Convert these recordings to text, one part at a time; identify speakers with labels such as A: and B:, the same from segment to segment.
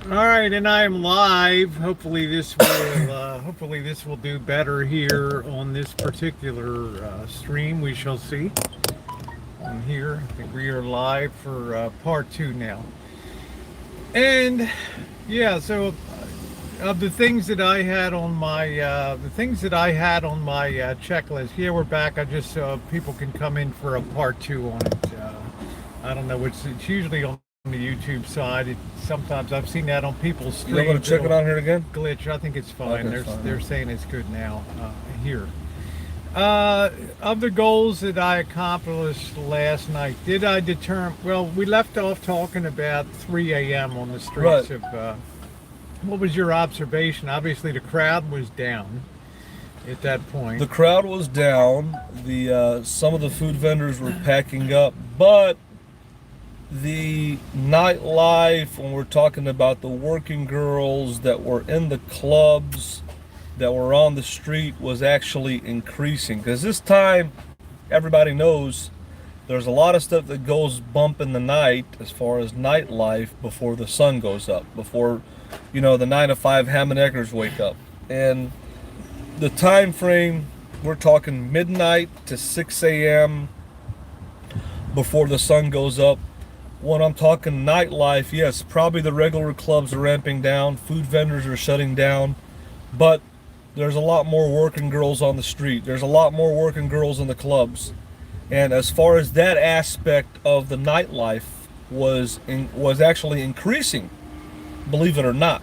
A: All right, and I am live. Hopefully this will do better here on this particular stream. We shall see. On here, I think we are live for part two now. And yeah, so of the things that I had on my checklist. Yeah, we're back. I just people can come in for a part two on it. I don't know. It's usually on the YouTube side. Sometimes I've seen that on people's
B: You want
A: streams.
B: to check it out here again?
A: Glitch. I think it's fine.
B: Okay, fine.
A: They're saying it's good now here. Of the goals that I accomplished last night, did I determine? Well, we left off talking about 3 a.m. on the streets
B: Right.
A: of. What was your observation? Obviously, the crowd was down at that point.
B: The crowd was down. The some of the food vendors were packing up, but the nightlife, when we're talking about the working girls that were in the clubs, that were on the street, was actually increasing. Because this time, everybody knows there's a lot of stuff that goes bump in the night as far as nightlife before the sun goes up, before, the 9 to 5 Hammond-Eckers wake up. And the time frame, we're talking midnight to 6 a.m. before the sun goes up. When I'm talking nightlife, yes, probably the regular clubs are ramping down, food vendors are shutting down, but there's a lot more working girls on the street. There's a lot more working girls in the clubs. And as far as that aspect of the nightlife was actually increasing, believe it or not.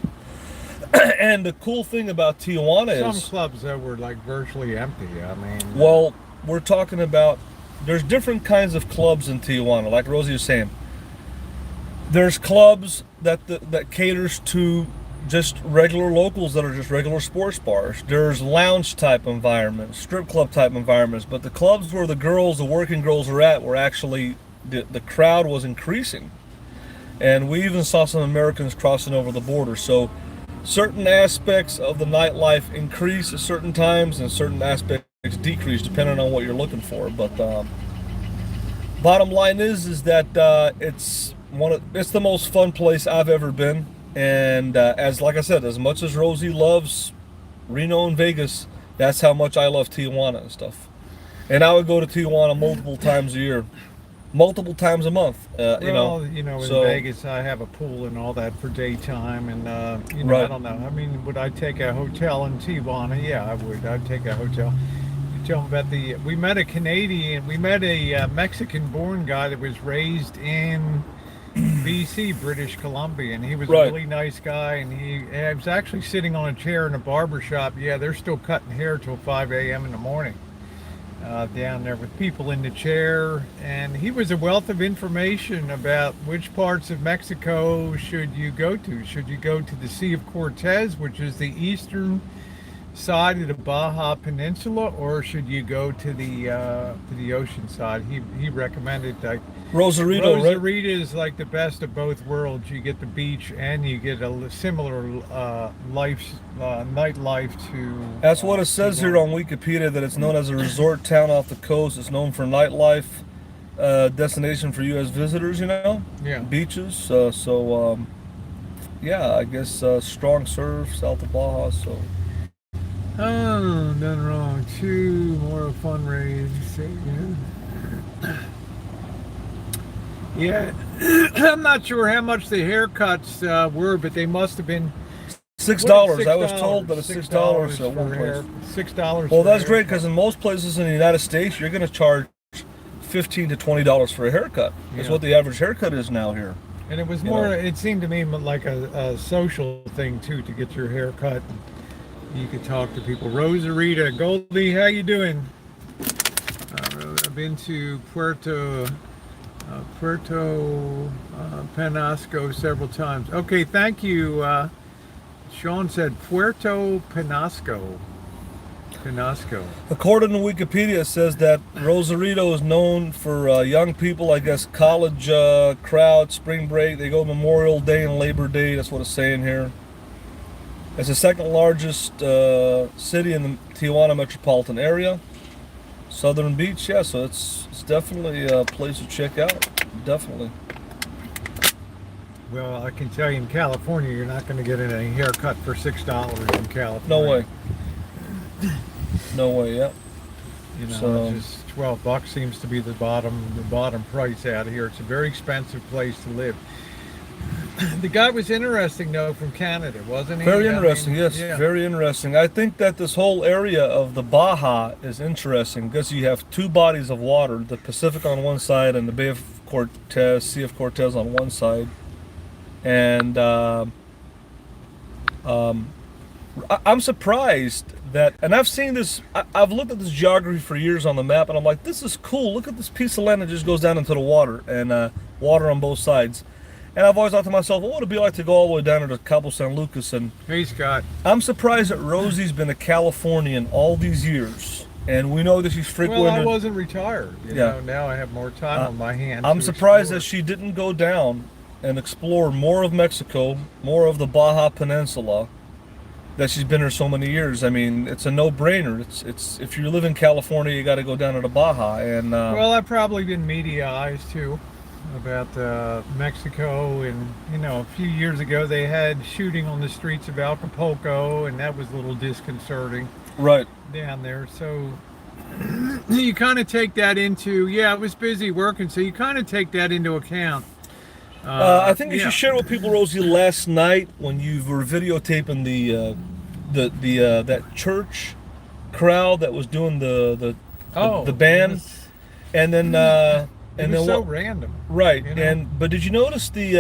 B: And the cool thing about Tijuana
A: Some
B: is,
A: clubs though were like virtually empty. I mean,
B: well, we're talking about, there's different kinds of clubs in Tijuana, like Rosie was saying. There's clubs that caters to just regular locals that are just regular sports bars. There's lounge type environments, strip club type environments, but the clubs where the working girls are at, were actually, the crowd was increasing. And we even saw some Americans crossing over the border. So certain aspects of the nightlife increase at certain times, and certain aspects decrease depending on what you're looking for. But bottom line is that it's the most fun place I've ever been. And like I said, as much as Rosie loves Reno and Vegas, that's how much I love Tijuana and stuff. And I would go to Tijuana multiple times a year, multiple times a month.
A: in
B: So,
A: Vegas, I have a pool and all that for daytime, and I
B: right.
A: don't know. I mean, would I take a hotel in Tijuana? Yeah, I would. I'd take a hotel. You tell them about we met a Mexican-born guy that was raised in BC, British Columbia, and he was a
B: Right.
A: really nice guy, and I was actually sitting on a chair in a barber shop. Yeah, they're still cutting hair till 5 a.m. in the morning. Down there with people in the chair, and he was a wealth of information about which parts of Mexico should you go to. Should you go to the Sea of Cortez, which is the eastern side of the Baja Peninsula, or should you go to the ocean side? He recommended like
B: Rosarito, right?
A: Rosarito is like the best of both worlds. You get the beach and you get a similar nightlife to.
B: That's what it says here on Wikipedia, that it's known as a resort town off the coast. It's known for nightlife, destination for U.S. visitors,
A: Yeah.
B: beaches. Yeah, I guess strong surf, south of Baja, so.
A: Oh, done wrong. Two more fundraise. Yeah, I'm not sure how much the haircuts were, but they must have been
B: $6. I was told that it's $6 at one place.
A: $6.
B: Well, that's great, because in most places in the United States, you're going to charge $15 to $20 for a haircut. That's
A: Yeah.
B: what the average haircut is now here.
A: And it was more. It seemed to me like a social thing too, to get your hair cut. You could talk to people. Rosarita, Goldie, how you doing? I've been to Puerto Penasco several times. Okay, thank you. Sean said Puerto Penasco.
B: According to Wikipedia, it says that Rosarito is known for young people, I guess, college crowd, spring break. They go Memorial Day and Labor Day. That's what it's saying here. It's the second largest city in the Tijuana metropolitan area. Southern Beach, yeah, so it's definitely a place to check out. Definitely.
A: Well, I can tell you in California, you're not going to get any haircut for $6 in California.
B: No way. No way. Yeah.
A: You know,
B: So-
A: it's just $12 seems to be the bottom price out here. It's a very expensive place to live. The guy was interesting though, from Canada, wasn't he?
B: Very
A: I mean,
B: interesting, yes,
A: yeah.
B: very interesting. I think that this whole area of the Baja is interesting because you have two bodies of water, the Pacific on one side and the Bay of Cortez, Sea of Cortez on one side. And I'm surprised that, and I've seen this, I've looked at this geography for years on the map, and I'm like, this is cool. Look at this piece of land that just goes down into the water, and water on both sides. And I've always thought to myself, what would it be like to go all the way down to Cabo San Lucas? And
A: Hey, Scott.
B: I'm surprised that Rosie's been a Californian all these years, and we know that she's frequent.
A: Well, I wasn't retired. You
B: Yeah.
A: know, now I have more time on my hands.
B: I'm
A: to
B: surprised
A: explore.
B: that she didn't go down and explore more of Mexico, more of the Baja Peninsula, that she's been here so many years. I mean, it's a no-brainer. It's if you live in California, you got to go down to the Baja. And
A: Well, I've probably been mediaized too about Mexico, and you know, a few years ago they had shooting on the streets of Acapulco, and that was a little disconcerting
B: right.
A: down there. So you kind of take that into, yeah, I was busy working, so you kind of take that into account.
B: I think you
A: yeah.
B: should share with people, Rosie, last night when you were videotaping the that church crowd that was doing the band,
A: Yes.
B: and then
A: It
B: and
A: was
B: then
A: so
B: what?
A: random.
B: Right,
A: you know?
B: and but did you notice the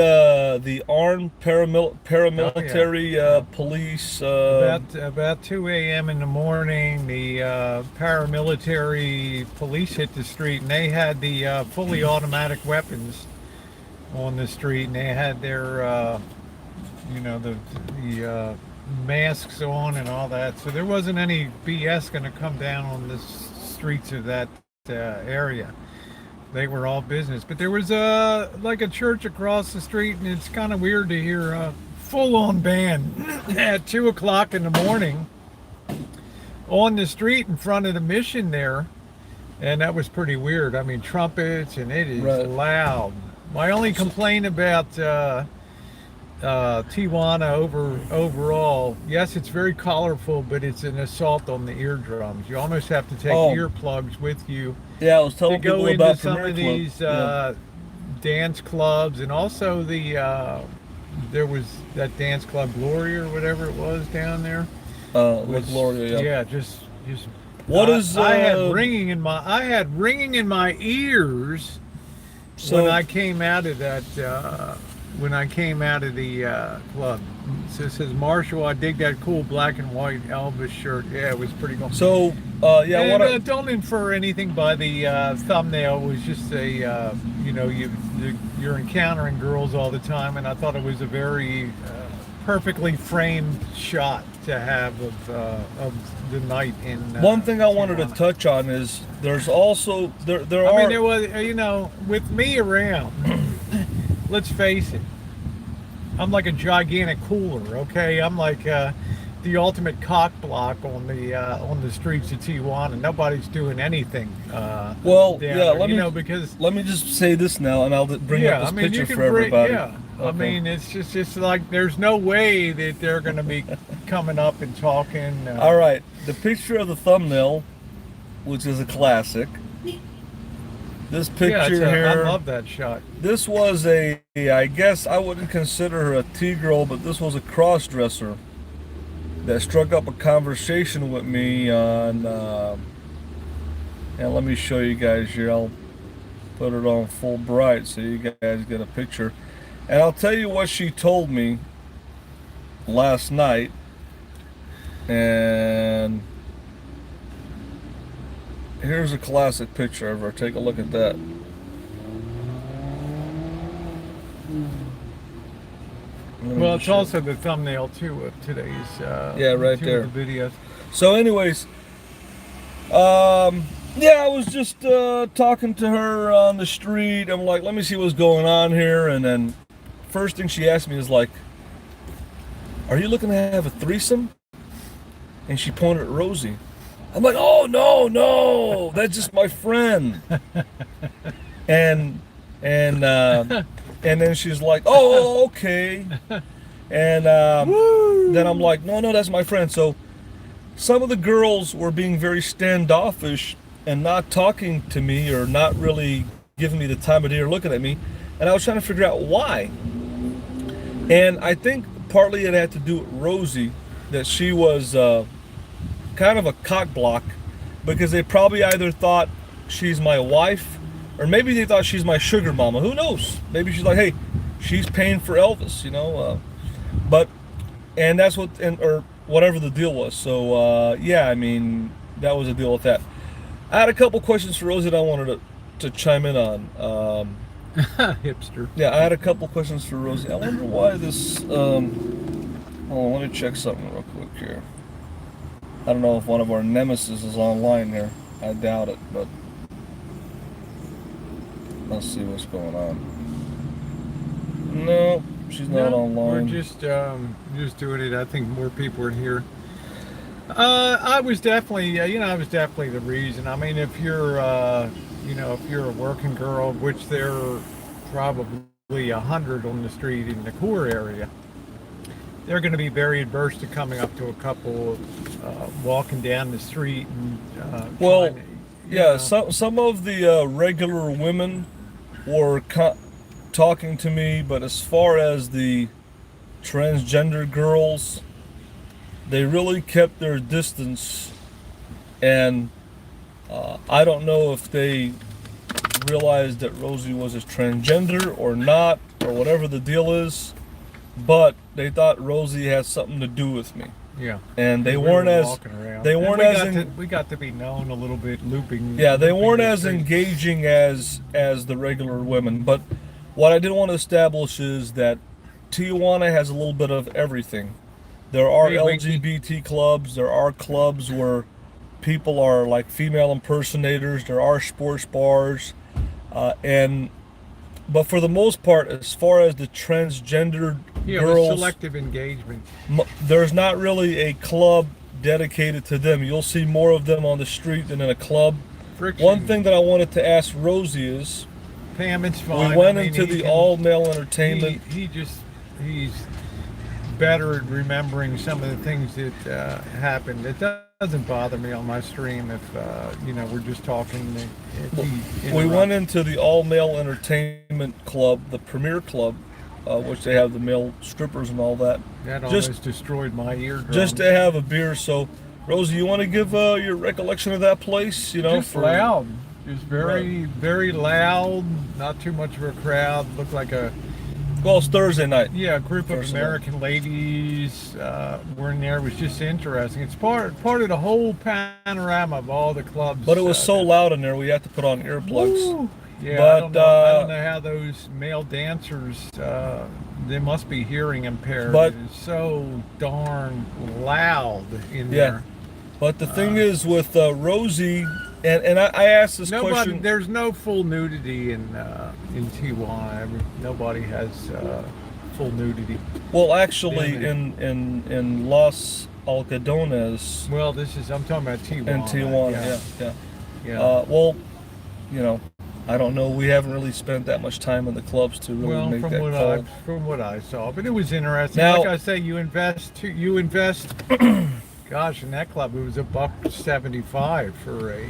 B: armed paramilitary police?
A: About 2 a.m. in the morning, the paramilitary police hit the street, and they had the fully automatic weapons on the street, and they had their, you know, the masks on and all that. So there wasn't any BS going to come down on the streets of that area. They were all business. But there was like a church across the street, and it's kind of weird to hear a full-on band at 2 o'clock in the morning on the street in front of the mission there. And that was pretty weird. I mean, trumpets, and it is
B: Right.
A: loud. My only complaint about Tijuana overall, yes, it's very colorful, but it's an assault on the eardrums. You almost have to take earplugs with you
B: Yeah, I was
A: to
B: telling
A: go
B: people
A: into
B: about
A: some
B: Premier
A: of
B: Club.
A: these
B: Yeah.
A: dance clubs, and also the there was that dance club Glory or whatever it was down there.
B: La
A: Was-
B: Gloria. Yeah.
A: just
B: What
A: I,
B: is,
A: I had ringing in my ears
B: So
A: when I came out of that when I came out of the club. So it says, Marshall, I dig that cool black and white Elvis shirt. Yeah, it was pretty cool.
B: So, yeah,
A: And,
B: what I,
A: don't infer anything by the thumbnail. It was just a, you know, you're encountering girls all the time, and I thought it was a very perfectly framed shot to have of the night in.
B: one thing I wanted to
A: Tijuana.
B: touch on is there's also there
A: I
B: are
A: mean, there was, you know, with me around, let's face it, I'm like a gigantic cooler, okay? I'm like the ultimate cock block on the streets of Tijuana. Nobody's doing anything.
B: well,
A: down
B: yeah.
A: there,
B: Let
A: you
B: me
A: know, because
B: let me just say this now, and I'll bring up this
A: I mean,
B: picture
A: you can
B: for everybody.
A: Yeah, I
B: Okay.
A: mean, it's just like there's no way that they're going to be coming up and talking.
B: All right, the picture of the thumbnail, which is a classic. This picture
A: yeah,
B: here.
A: I love that shot.
B: This was I guess I wouldn't consider her a T-girl, but this was a cross-dresser that struck up a conversation with me on, and let me show you guys here. I'll put it on full bright so you guys get a picture. And I'll tell you what she told me last night. And here's a classic picture of her. Take a look at that.
A: Well, it's also the thumbnail too of today's
B: Yeah, right
A: two
B: there.
A: of the videos.
B: So anyways, yeah, I was just talking to her on the street. I'm like, let me see what's going on here. And then first thing she asked me is like, are you looking to have a threesome? And she pointed at Rosie. I'm like, oh, no, that's just my friend. And And then she's like, oh, okay. And then I'm like, no, that's my friend. So some of the girls were being very standoffish and not talking to me or not really giving me the time of day or looking at me. And I was trying to figure out why. And I think partly it had to do with Rosie, that she was kind of a cock block, because they probably either thought she's my wife, or maybe they thought she's my sugar mama. Who knows? Maybe she's like, hey, she's paying for Elvis, you know. And that's what, or whatever the deal was. So yeah, I mean, that was the deal with that. I had a couple questions for Rosie that I wanted to chime in on.
A: Hipster.
B: Yeah, I had a couple questions for Rosie. I wonder why this. Hold on, let me check something real quick here. I don't know if one of our nemesis is online here. I doubt it, but let's see what's going on. No, she's not online.
A: We're just doing it. I think more people are here. I was definitely, I was definitely the reason. I mean, if you're, if you're a working girl, which there are probably 100 on the street in the core area, they're going to be very adverse to coming up to a couple, walking down the street and.
B: Well, yeah, some of the regular women were talking to me, but as far as the transgender girls, they really kept their distance, and I don't know if they realized that Rosie was a transgender or not, or whatever the deal is, but they thought Rosie had something to do with me.
A: Yeah.
B: And they weren't as
A: we got to be known a little bit, looping.
B: Yeah, they weren't as engaging as the regular women. But what I did want to establish is that Tijuana has a little bit of everything. There are LGBT clubs. There are clubs where people are like female impersonators. There are sports bars, but for the most part, as far as the transgender girls,
A: selective engagement.
B: There's not really a club dedicated to them. You'll see more of them on the street than in a club.
A: Friction.
B: One thing that I wanted to ask Rosie is,
A: Pam, it's fine.
B: we went into the all-male entertainment.
A: He's better at remembering some of the things that happened. It doesn't bother me on my stream if we're just talking.
B: We went into the all-male entertainment club, the Premier Club, which they have the male strippers and all that.
A: That almost destroyed my eardrum.
B: Just to have a beer. So, Rosie, you want to give your recollection of that place?
A: Just loud. Just very loud. Not too much of a crowd. Looked like a.
B: Well, it's Thursday night.
A: Yeah, a group of American ladies were in there. It was just interesting. It's part of the whole panorama of all the clubs.
B: But it was so loud in there, we had to put on earplugs.
A: Woo. Yeah,
B: but,
A: I don't know how those male dancers, they must be hearing impaired.
B: But
A: it's so darn loud in there.
B: But the thing is with Rosie, and I asked this question.
A: There's no full nudity in Tijuana. Nobody has full nudity.
B: Well, actually, in Los Algodones.
A: Well, I'm talking about Tijuana.
B: In Tijuana,
A: yeah.
B: Well, I don't know. We haven't really spent that much time in the clubs to really make that call.
A: From what I saw, but it was interesting.
B: Now,
A: like I say, you invest. Gosh, in that club, it was $1.75 for a.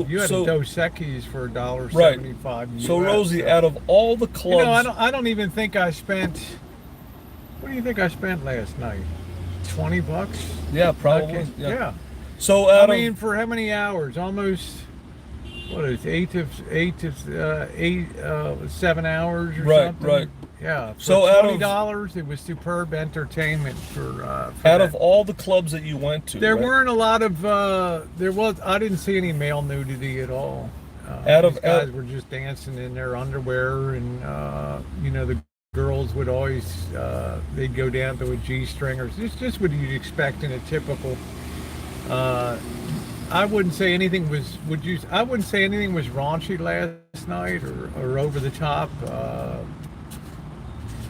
A: You had a Dos Equis for $1.75.
B: Right. So Rosie, out of all the clubs,
A: I don't even think I spent. What do you think I spent last night? $20?
B: Yeah, probably.
A: Okay. Yeah.
B: So
A: for how many hours? Almost. What is 7 hours or something? Right. Yeah. For $20, it was superb entertainment for
B: out of all the clubs that you went to.
A: There weren't a lot of. I didn't see any male nudity at all. Guys were just dancing in their underwear, and the girls would always they'd go down to a G-string, or it's just what you'd expect in a typical. I wouldn't say anything was. I wouldn't say anything was raunchy last night or over the top.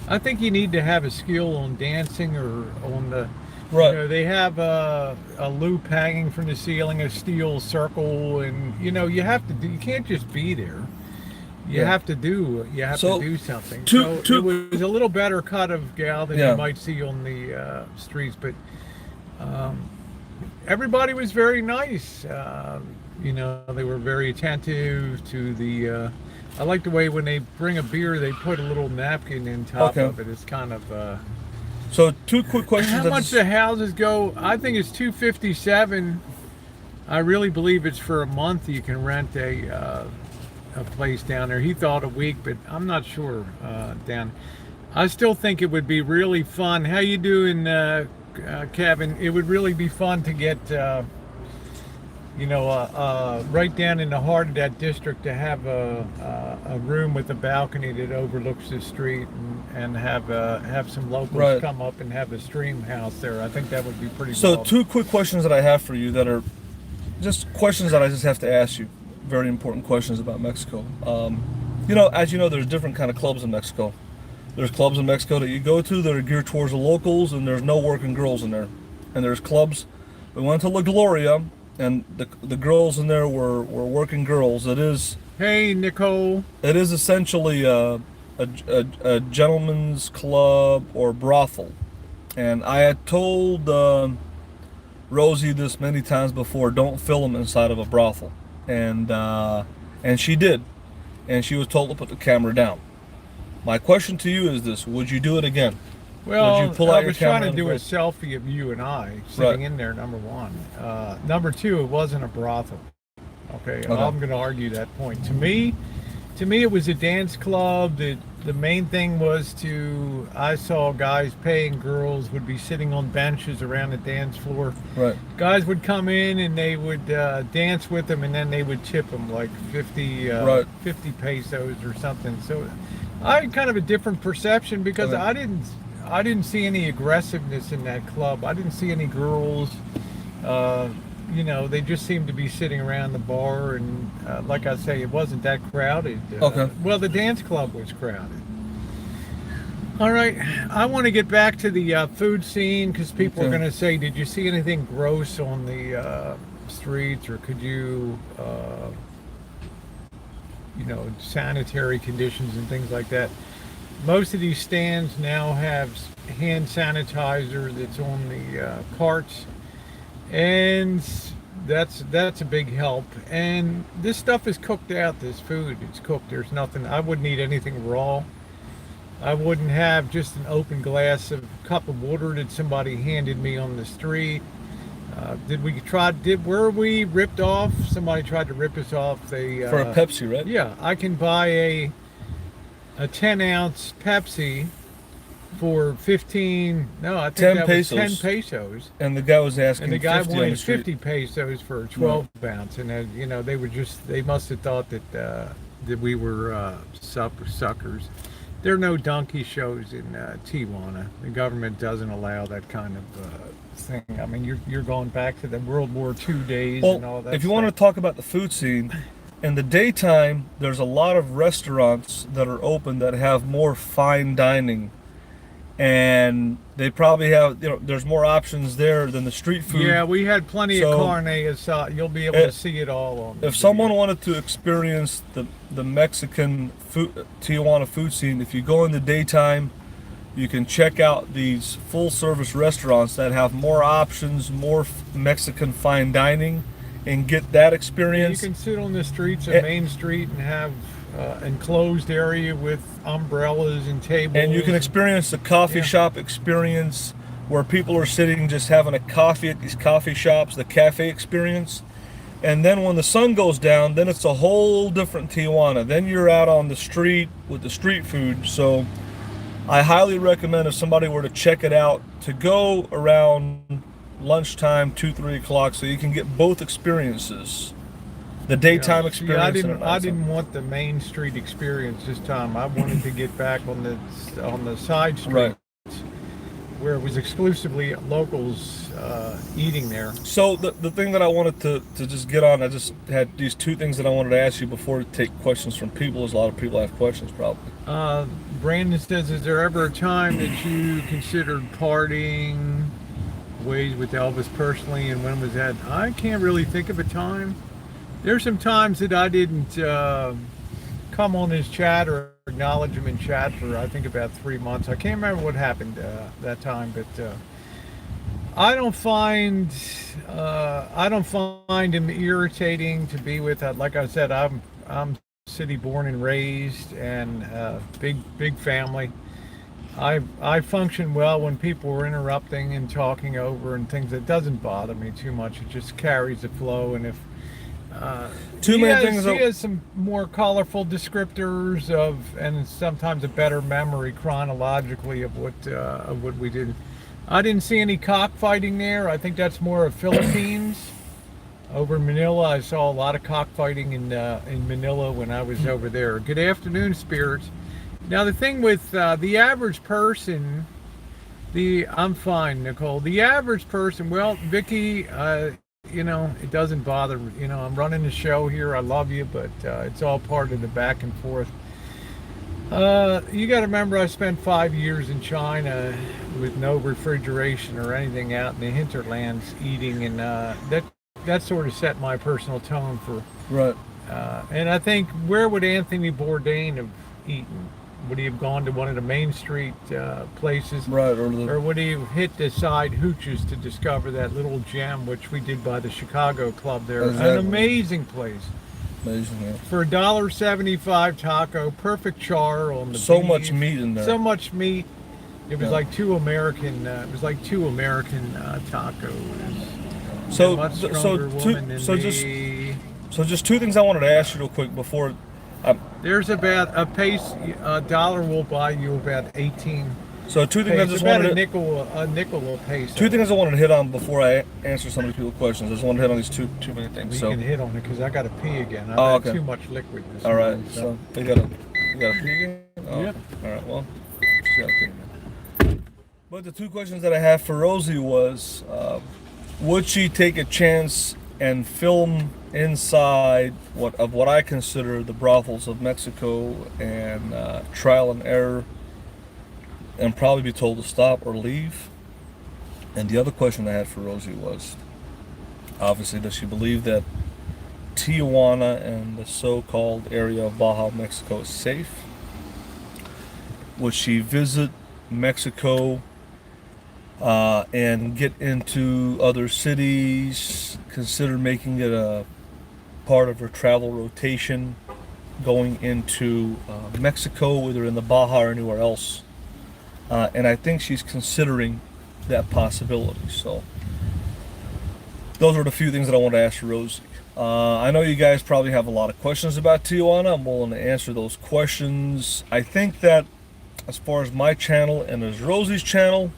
A: I think you need to have a skill on dancing or on the.
B: Right.
A: They have a loop hanging from the ceiling, a steel circle, and you have to. You can't just be there. you
B: Yeah.
A: have to do
B: So,
A: to do something.
B: two-
A: So it was a little better cut of gal than
B: Yeah.
A: you might see on the streets, but everybody was very nice. You know, they were very attentive to the. I like the way when they bring a beer, they put a little napkin in top
B: Okay.
A: of it. It's kind of.
B: So, two quick questions.
A: How much the houses go? I think it's $257. I really believe it's for a month. You can rent a place down there. He thought a week, but I'm not sure. Down, I still think it would be really fun. How you doing, Kevin? It would really be fun to get, you know, right down in the heart of that district to have a room with a balcony that overlooks the street and have some locals
B: Right.
A: come up and have a stream house there. I think that would be pretty.
B: So,
A: wild.
B: two quick questions that I have for you that are just questions that I just have to ask you. Very important questions about Mexico. You know, as you know, there's different kind of clubs in Mexico. There's clubs in Mexico that you go to that are geared towards the locals, and there's no working girls in there. And there's clubs. We went to La Gloria, and the girls in there were working girls.
A: Hey, Nicole.
B: It is essentially a gentleman's club or brothel. And I had told Rosie this many times before, don't film inside of a brothel. And she did. And she was told to put the camera down. My question to you is this: would you do it again?
A: Well,
B: Would you pull out
A: I
B: your
A: was trying
B: camera
A: to do a
B: and-
A: selfie of you and I sitting
B: Right.
A: in there, number one. Number two, it wasn't a brothel. Okay,
B: Okay.
A: I'm going to argue that point. To me, it was a dance club. The main thing was I saw guys paying girls would be sitting on benches around the dance floor.
B: Right.
A: Guys would come in and they would dance with them, and then they would tip them like 50
B: Right.
A: 50 pesos or something. So I had kind of a different perception because
B: Okay.
A: I didn't see any aggressiveness in that club. I didn't see any girls. You know, they just seemed to be sitting around the bar, and like I say, it wasn't that crowded.
B: Okay.
A: Well, the dance club was crowded. All right, I want to get back to the food scene because people are
B: Okay.
A: going to say, "Did you see anything gross on the streets, or could you, you know, sanitary conditions and things like that?" Most of these stands now have hand sanitizer that's on the carts, and that's a big help. And this stuff is cooked out. This food, it's cooked. There's nothing. I wouldn't eat anything raw. I wouldn't have just an open glass of cup of water that somebody handed me on the street. Were we ripped off? Somebody tried to rip us off. They
B: For a Pepsi, right?
A: yeah, I can buy a 10-ounce Pepsi for 15. No, I think
B: 10
A: that was 10
B: pesos.
A: pesos.
B: And the guy was asking
A: And the guy
B: 50 on the
A: wanted
B: street.
A: 50 pesos for a 12 ounce, and you know, they must have thought that we were suckers. There are no donkey shows in Tijuana. The government doesn't allow that kind of thing. I mean, you're going back to the World War II days and all
B: Well,
A: that.
B: if you want to talk about the food scene, in the daytime, there's a lot of restaurants that are open that have more fine dining, and they probably have, you know, there's more options there than the street food.
A: Yeah, we had plenty
B: So,
A: of carne asada. You'll be able to see it all on.
B: If someone wanted to experience the Mexican food, Tijuana food scene, if you go in the daytime, you can check out these full service restaurants that have more options, more Mexican fine dining, and get that
A: You
B: experience.
A: can sit on the streets of
B: Eh.
A: Main Street and have enclosed area with umbrellas and tables.
B: And you can experience the coffee
A: Yeah.
B: shop experience where people are sitting just having a coffee at these coffee shops, the cafe experience. And then when the sun goes down, then it's a whole different Tijuana. Then you're out on the street with the street food. So I highly recommend, if somebody were to check it out, to go around lunchtime, 2-3 o'clock, so you can get both experiences. The daytime
A: Yeah,
B: experience.
A: I
B: and
A: didn't.
B: the
A: I
B: nighttime.
A: didn't want the Main Street experience this time. I wanted to get back on the side streets
B: Right.
A: where it was exclusively locals eating there.
B: So the thing that I wanted to just get on, I just had these two things that I wanted to ask you before we take questions from people, as a lot of people have questions probably.
A: Brandon says, "Is there ever a time that you considered parting ways with Elvis personally, and when was that?" I can't really think of a time. There's some times that I didn't come on his chat or acknowledge him in chat for I think about 3 months. I can't remember what happened that time, but I don't find him irritating to be with. Like I said, I'm city born and raised, and big family. I function well when people are interrupting and talking over and things. It doesn't bother me too much. It just carries the flow. And if he has some more colorful descriptors and sometimes a better memory chronologically of what we did. I didn't see any cockfighting there. I think that's more of Philippines. Over in Manila, I saw a lot of cockfighting in Manila when I was over there. Good afternoon, spirits. Now the thing with the average person, I'm fine, Nicole. The average person, well, Vicky, it doesn't bother. I'm running the show here. I love you, but it's all part of the back and forth. You got to remember, I spent 5 years in China with no refrigeration or anything out in the hinterlands eating, and that sort of set my personal tone for.
B: Right.
A: And I think, where would Anthony Bourdain have eaten? Would he have gone to one of the Main Street places?
B: Right.
A: Or would he have hit the side hooches to discover that little gem, which we did by the Chicago Club there? Exactly. An amazing place.
B: Amazing, yeah.
A: For $1.75 taco, perfect char on the
B: so
A: beef,
B: much meat in there.
A: So much meat. It was like two American. Tacos.
B: Just two things I wanted to ask you real quick before.
A: There's about a dollar will buy you about 18.
B: So two things I just
A: wanted
B: a
A: nickel a peso.
B: Two things I wanted to hit on before I answer some of these people's questions. I just wanted to hit on these two main things.
A: You can hit on it because I got to pee again. I've had too much liquid this morning.
B: Right. So you gotta pee again? Oh,
A: yeah.
B: All right. Well, just gotta pee again. But the two questions that I have for Rosie was, would she take a chance and film inside what I consider the brothels of Mexico and trial and error, and probably be told to stop or leave? And the other question I had for Rosie was, obviously, does she believe that Tijuana and the so-called area of Baja, Mexico is safe? Would she visit Mexico and get into other cities, consider making it a part of her travel rotation, going into Mexico, whether in the Baja or anywhere else? And I think she's considering that possibility. So those are the few things that I want to ask Rosie. I know you guys probably have a lot of questions about Tijuana. I'm willing to answer those questions. I think that as far as my channel and as Rosie's channel,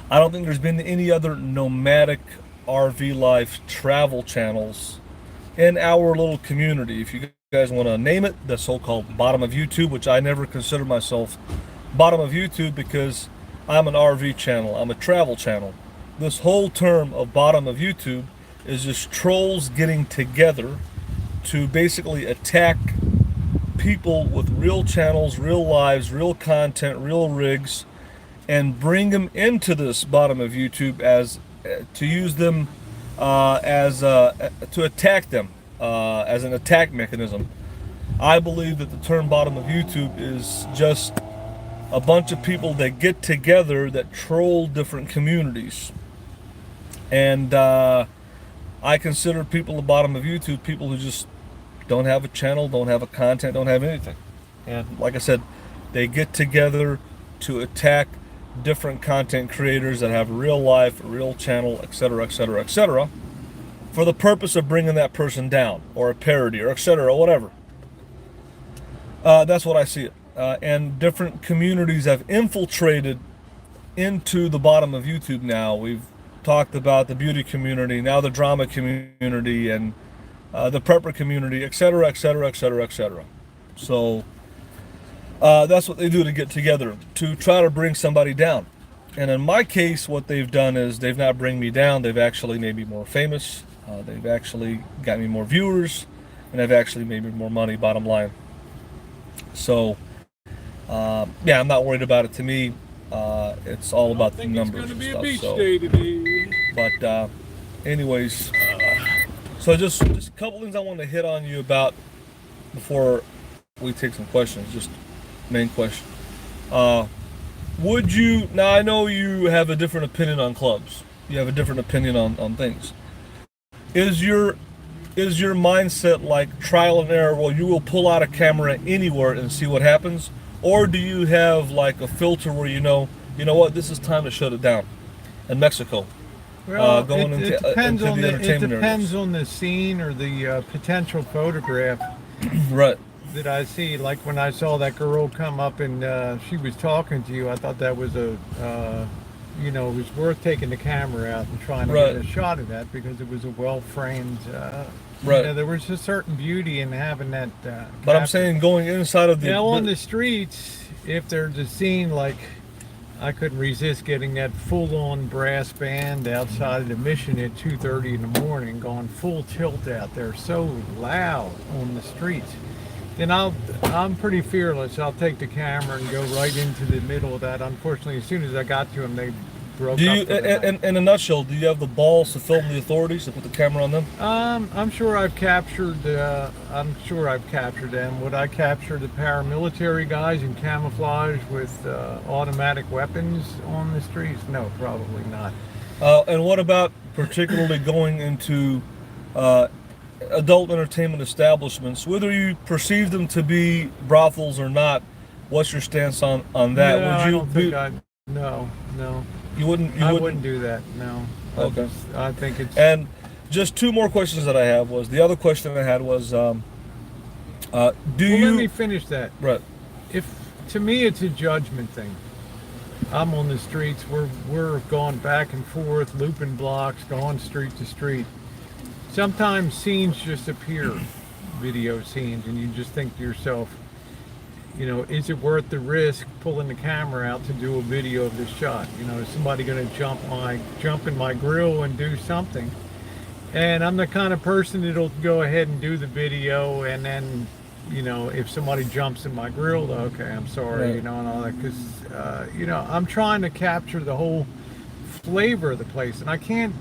B: I don't think there's been any other nomadic RV life travel channels in our little community. If you guys want to name it, the so-called bottom of YouTube, which I never consider myself bottom of YouTube because I'm an RV channel, I'm a travel channel. This whole term of bottom of YouTube is just trolls getting together to basically attack people with real channels, real lives, real content, real rigs, and bring them into this bottom of YouTube as to use them to attack them as an attack mechanism. I believe that the term bottom of YouTube is just a bunch of people that get together that troll different communities. And I consider people at the bottom of YouTube people who just don't have a channel, don't have a content, don't have anything. And like I said, they get together to attack different content creators that have real life, real channel, etc., etc., etc., for the purpose of bringing that person down, or a parody, or etc., or whatever. That's what I see it. And different communities have infiltrated into the bottom of YouTube now. We've talked about the beauty community, now the drama community, and the prepper community, etc., etc., etc., etc. So that's what they do to get together, to try to bring somebody down. And in my case, what they've done is they've not bring me down, they've actually made me more famous, they've actually got me more viewers, and they've actually made me more money, bottom line. So yeah, I'm not worried about it. To me, it's all about the numbers and stuff. But anyways, so just a couple things I want to hit on you about before we take some questions, just main question. Would you, now I know you have a different opinion on clubs. You have a different opinion on things. Is your mindset like trial and error, well, you will pull out a camera anywhere and see what happens? Or do you have like a filter where you know what, this is time to shut it down? In Mexico,
A: Well,
B: going
A: it depends
B: into
A: on
B: the
A: it
B: entertainment
A: depends
B: areas.
A: on the scene or the potential photograph
B: Right.
A: that I see. Like when I saw that girl come up and she was talking to you, I thought that was it was worth taking the camera out and trying to
B: Right.
A: get a shot of that because it was a well-framed.
B: Right.
A: There was a certain beauty in having that.
B: But I'm
A: capture.
B: saying going inside of the.
A: Now on the streets, if there's a scene like, I couldn't resist getting that full-on brass band outside of the Mission at 2:30 in the morning, going full tilt out there, so loud on the streets. Then I'm pretty fearless. I'll take the camera and go right into the middle of that. Unfortunately, as soon as I got to them, they broke
B: Do you,
A: up. For the night.
B: in a nutshell, do you have the balls to film the authorities, to put the camera on them?
A: I'm sure I've captured. Them. Would I capture the paramilitary guys in camouflage with automatic weapons on the streets? No, probably not.
B: And what about particularly going into adult entertainment establishments, whether you perceive them to be brothels or not? What's your stance on that?
A: No,
B: Would
A: I
B: you
A: don't think no.
B: You wouldn't.
A: I wouldn't do that. No.
B: Okay.
A: I think it's.
B: And just two more questions that I have was, the other question I had was, do you?
A: Let me finish that.
B: Right.
A: If to me it's a judgment thing. I'm on the streets. We're going back and forth, looping blocks, going street to street. Sometimes scenes just appear, video scenes, and you just think to yourself, is it worth the risk pulling the camera out to do a video of this shot? Is somebody going to jump in my grill and do something? And I'm the kind of person that'll go ahead and do the video, and then, if somebody jumps in my grill, okay, I'm sorry,
B: Right.
A: and all that, because, I'm trying to capture the whole flavor of the place, and I can't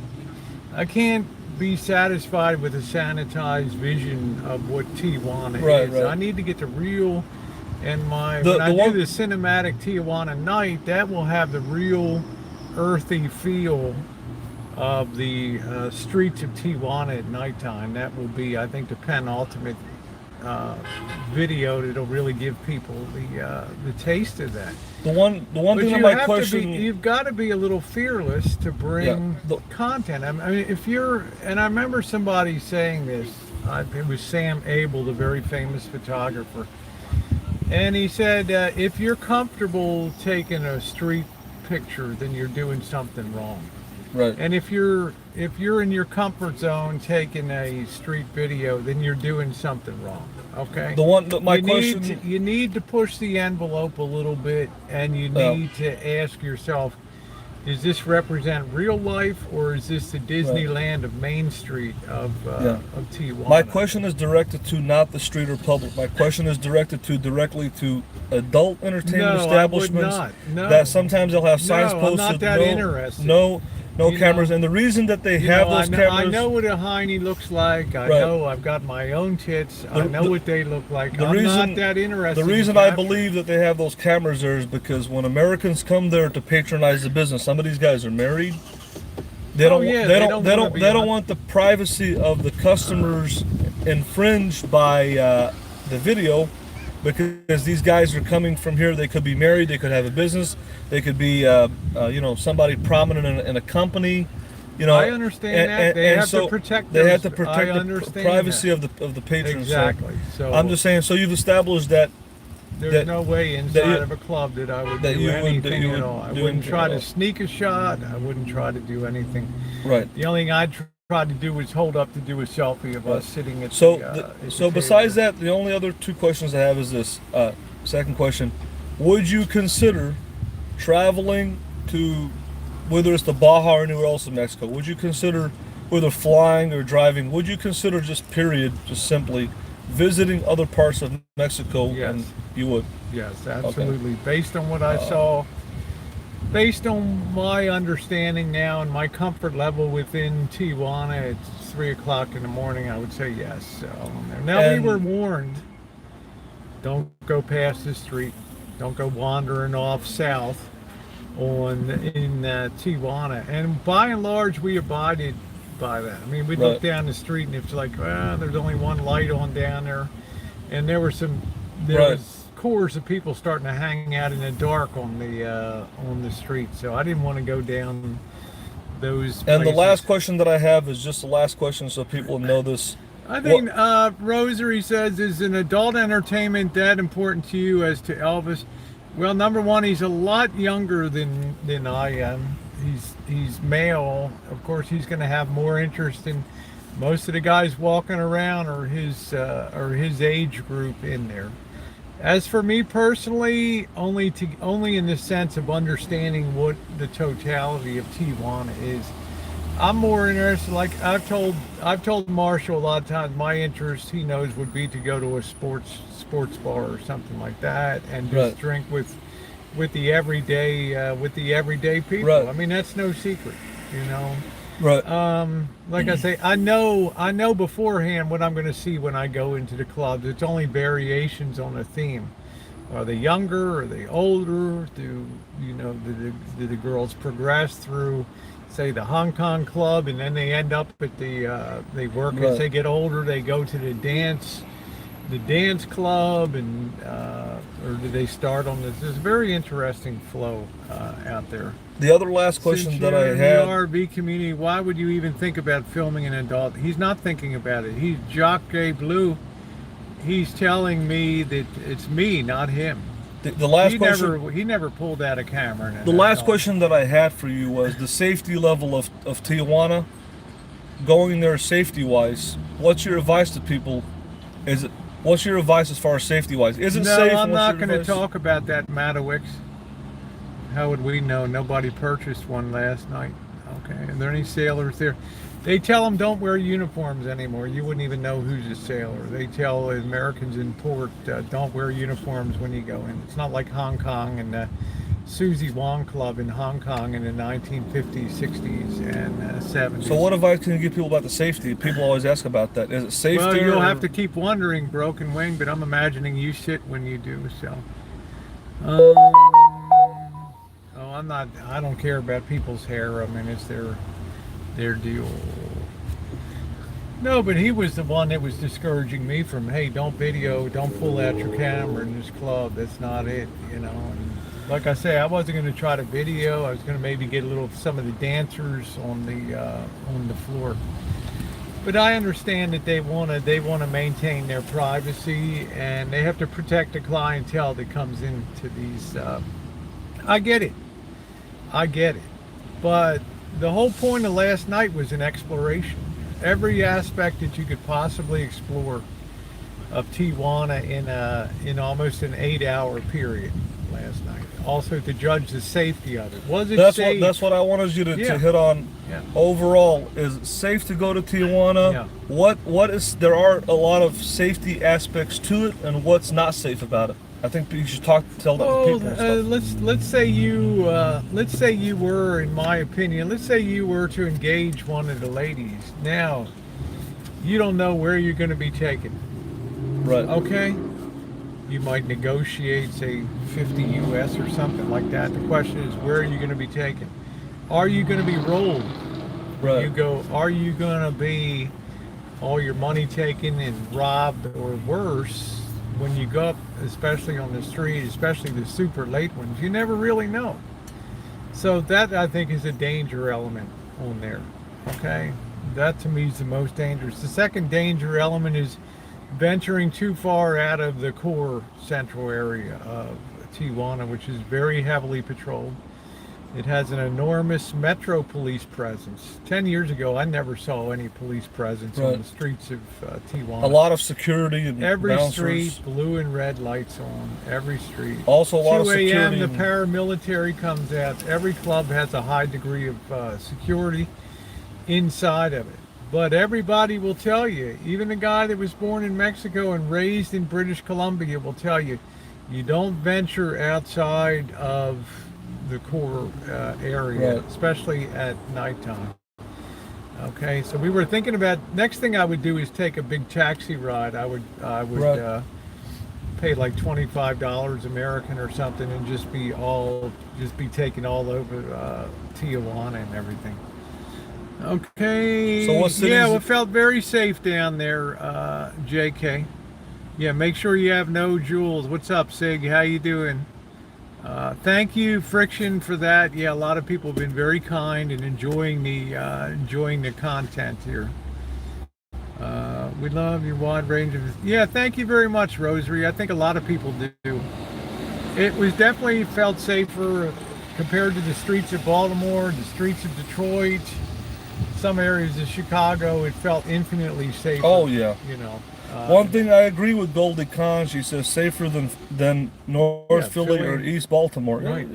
A: be satisfied with a sanitized vision of what Tijuana is.
B: Right.
A: I need to get the real. And when I
B: one-
A: do the cinematic Tijuana night, that will have the real earthy feel of the streets of Tijuana at nighttime. That will be, I think, the penultimate video that'll really give people the taste of that.
B: The one
A: But
B: thing
A: you
B: that my
A: have
B: question.
A: to be, you've got to be a little fearless to bring
B: Yeah,
A: content. I mean, if you're, and I remember somebody saying this, it was Sam Abel, the very famous photographer. And he said, if you're comfortable taking a street picture, then you're doing something wrong.
B: Right.
A: And if you're in your comfort zone taking a street video, then you're doing something wrong. Okay.
B: My question.
A: You need to push the envelope a little bit, and you need to ask yourself, does this represent real life, or is this the Disneyland of Main Street of Tijuana?
B: My question is directed to not the street or public. My question is directed directly to adult entertainment establishments.
A: I would not. No.
B: That sometimes they'll have signs
A: No,
B: posted.
A: I'm not that interested.
B: No
A: You
B: cameras.
A: know,
B: And the reason that they have those cameras.
A: I know what a hiney looks like. I
B: Right.
A: know I've got my own tits. I know what they look like. I'm not that interested.
B: The reason
A: in
B: I
A: capturing.
B: believe that they have those cameras there is because when Americans come there to patronize the business, some of these guys are married. They don't.
A: yeah,
B: they
A: they
B: don't.
A: don't
B: They
A: wanna
B: don't.
A: be
B: They don't
A: on-
B: want the privacy of the customers infringed by the video, because these guys are coming from here. They could be married. They could have a business. They could be, somebody prominent in a company.
A: I understand that. They have to protect
B: They have to
A: those- I
B: protect the
A: understand
B: privacy
A: that.
B: of the patrons.
A: Exactly. So
B: I'm just saying. So you've established that.
A: there's no way inside
B: you-
A: of a club that I would
B: that
A: do
B: you would-
A: anything
B: that you
A: at
B: would
A: all. I
B: do
A: wouldn't
B: anything
A: try
B: at
A: to
B: all.
A: sneak a shot. I wouldn't try to do anything.
B: Right.
A: The only thing I'd try to do was hold up to do a selfie of us sitting at
B: So,
A: the
B: besides
A: table.
B: that, the only other two questions I have is this. Second question: would you consider traveling to, whether it's the Baja or anywhere else in Mexico? Would you consider, whether flying or driving? Would you consider just simply visiting other parts of Mexico?
A: Yes.
B: And you would.
A: Yes, absolutely. Based on what I saw, based on my understanding now and my comfort level within Tijuana, it's 3 o'clock in the morning. I would say yes. So, now we
B: And-
A: were warned don't go past the street. Don't go wandering off south in Tijuana. And by and large, we abided by that. I mean, we looked down the street and it's like, well, there's only one light on down there, and there was cores of people starting to hang out in the dark on the street. So I didn't want to go down those places.
B: And the last question that I have is just the last question, so people know this.
A: I think Rosary says, is an adult entertainment that important to you as to Elvis? Well, number one, he's a lot younger than I am. He's male. Of course, he's going to have more interest in most of the guys walking around or his age group in there. As for me personally, only in the sense of understanding what the totality of Tijuana is. I'm more interested, like I've told Marshall a lot of times, my interest, he knows, would be to go to a sports bar or something like that and just drink with the everyday people.
B: Right.
A: I mean, that's no secret, you know.
B: Right.
A: Like I say, I know beforehand what I'm going to see when I go into the club. It's only variations on a theme. Are they younger? Are they older? Do the girls progress through, say, the Hong Kong club, and then they end up at they work as they get older. They go to the dance club, and or do they start on this? There's a very interesting flow out there.
B: The other last question
A: Since
B: that I
A: you're
B: had.
A: in the RV community, why would you even think about filming an adult? He's not thinking about it. He's Jacques Blue. He's telling me that it's me, not him.
B: The last question.
A: He never pulled out a camera.
B: The last question that I had for you was the safety level of Tijuana. Going there safety-wise, what's your advice to people? What's your advice as far as safety-wise? Is it safe?
A: No, I'm not going to talk about that, Matowicks. How would we know? Nobody purchased one last night. Okay, are there any sailors there? They tell them don't wear uniforms anymore. You wouldn't even know who's a sailor. They tell Americans in port, don't wear uniforms when you go in. It's not like Hong Kong and the Susie Wong Club in Hong Kong in the 1950s, 60s, and 70s.
B: So what advice can you give people about the safety? People always ask about that. Is it safe
A: Well,
B: there?
A: you'll have to keep wondering, Broken Wing, but I'm imagining you sit when you do, so. I don't care about people's hair. I mean, it's their deal. No, but he was the one that was discouraging me from, hey, don't pull out your camera in this club. That's not it, you know. And like I say, I wasn't going to try to video. I was going to maybe get some of the dancers on the floor. But I understand that they want to maintain their privacy, and they have to protect the clientele that comes into these. I get it. But the whole point of last night was an exploration. Every aspect that you could possibly explore of Tijuana in almost an 8-hour period last night. Also to judge the safety of it. Was it safe?
B: That's what I wanted you to hit on.
A: Yeah.
B: Overall, is it safe to go to Tijuana?
A: Yeah.
B: What is, there are a lot of safety aspects to it, and what's not safe about it? I think you should tell that to people and stuff.
A: Let's say you were, in my opinion, let's say you were to engage one of the ladies. Now, you don't know where you're going to be taken.
B: Right.
A: Okay? You might negotiate, say, 50 US or something like that. The question is, where are you going to be taken? Are you going to be rolled?
B: Right.
A: Are you going to be all your money taken and robbed, or worse, when you go up, especially on the street, especially the super late ones? You never really know. So that, I think, is a danger element on there. Okay? That to me is the most dangerous. The second danger element is venturing too far out of the core central area of Tijuana, which is very heavily patrolled. It has an enormous metro police presence. 10 years ago, I never saw any police presence on the streets of Tijuana.
B: A lot of security and
A: every
B: bouncers.
A: Street, blue and red lights on every street.
B: Also a lot of security.
A: 2 a.m. the paramilitary comes out. Every club has a high degree of security inside of it. But everybody will tell you, even the guy that was born in Mexico and raised in British Columbia will tell you, you don't venture outside of the core area, especially at nighttime. Okay, so we were thinking about, next thing I would do is take a big taxi ride. I would pay like $25 American or something, and just be taken all over Tijuana and everything. Okay.
B: So what cities?
A: Yeah, we felt very safe down there, JK. Yeah, make sure you have no jewels. What's up, Sig? How you doing? Thank you, Friction, for that. Yeah, a lot of people have been very kind and enjoying the content here. We love your wide range of... Yeah, thank you very much, Rosary. I think a lot of people do. It was definitely felt safer compared to the streets of Baltimore, the streets of Detroit, some areas of Chicago. It felt infinitely safer.
B: Oh, yeah.
A: You know.
B: One thing I agree with Goldie Khan. She says safer than North Philly or East Baltimore.
A: Right.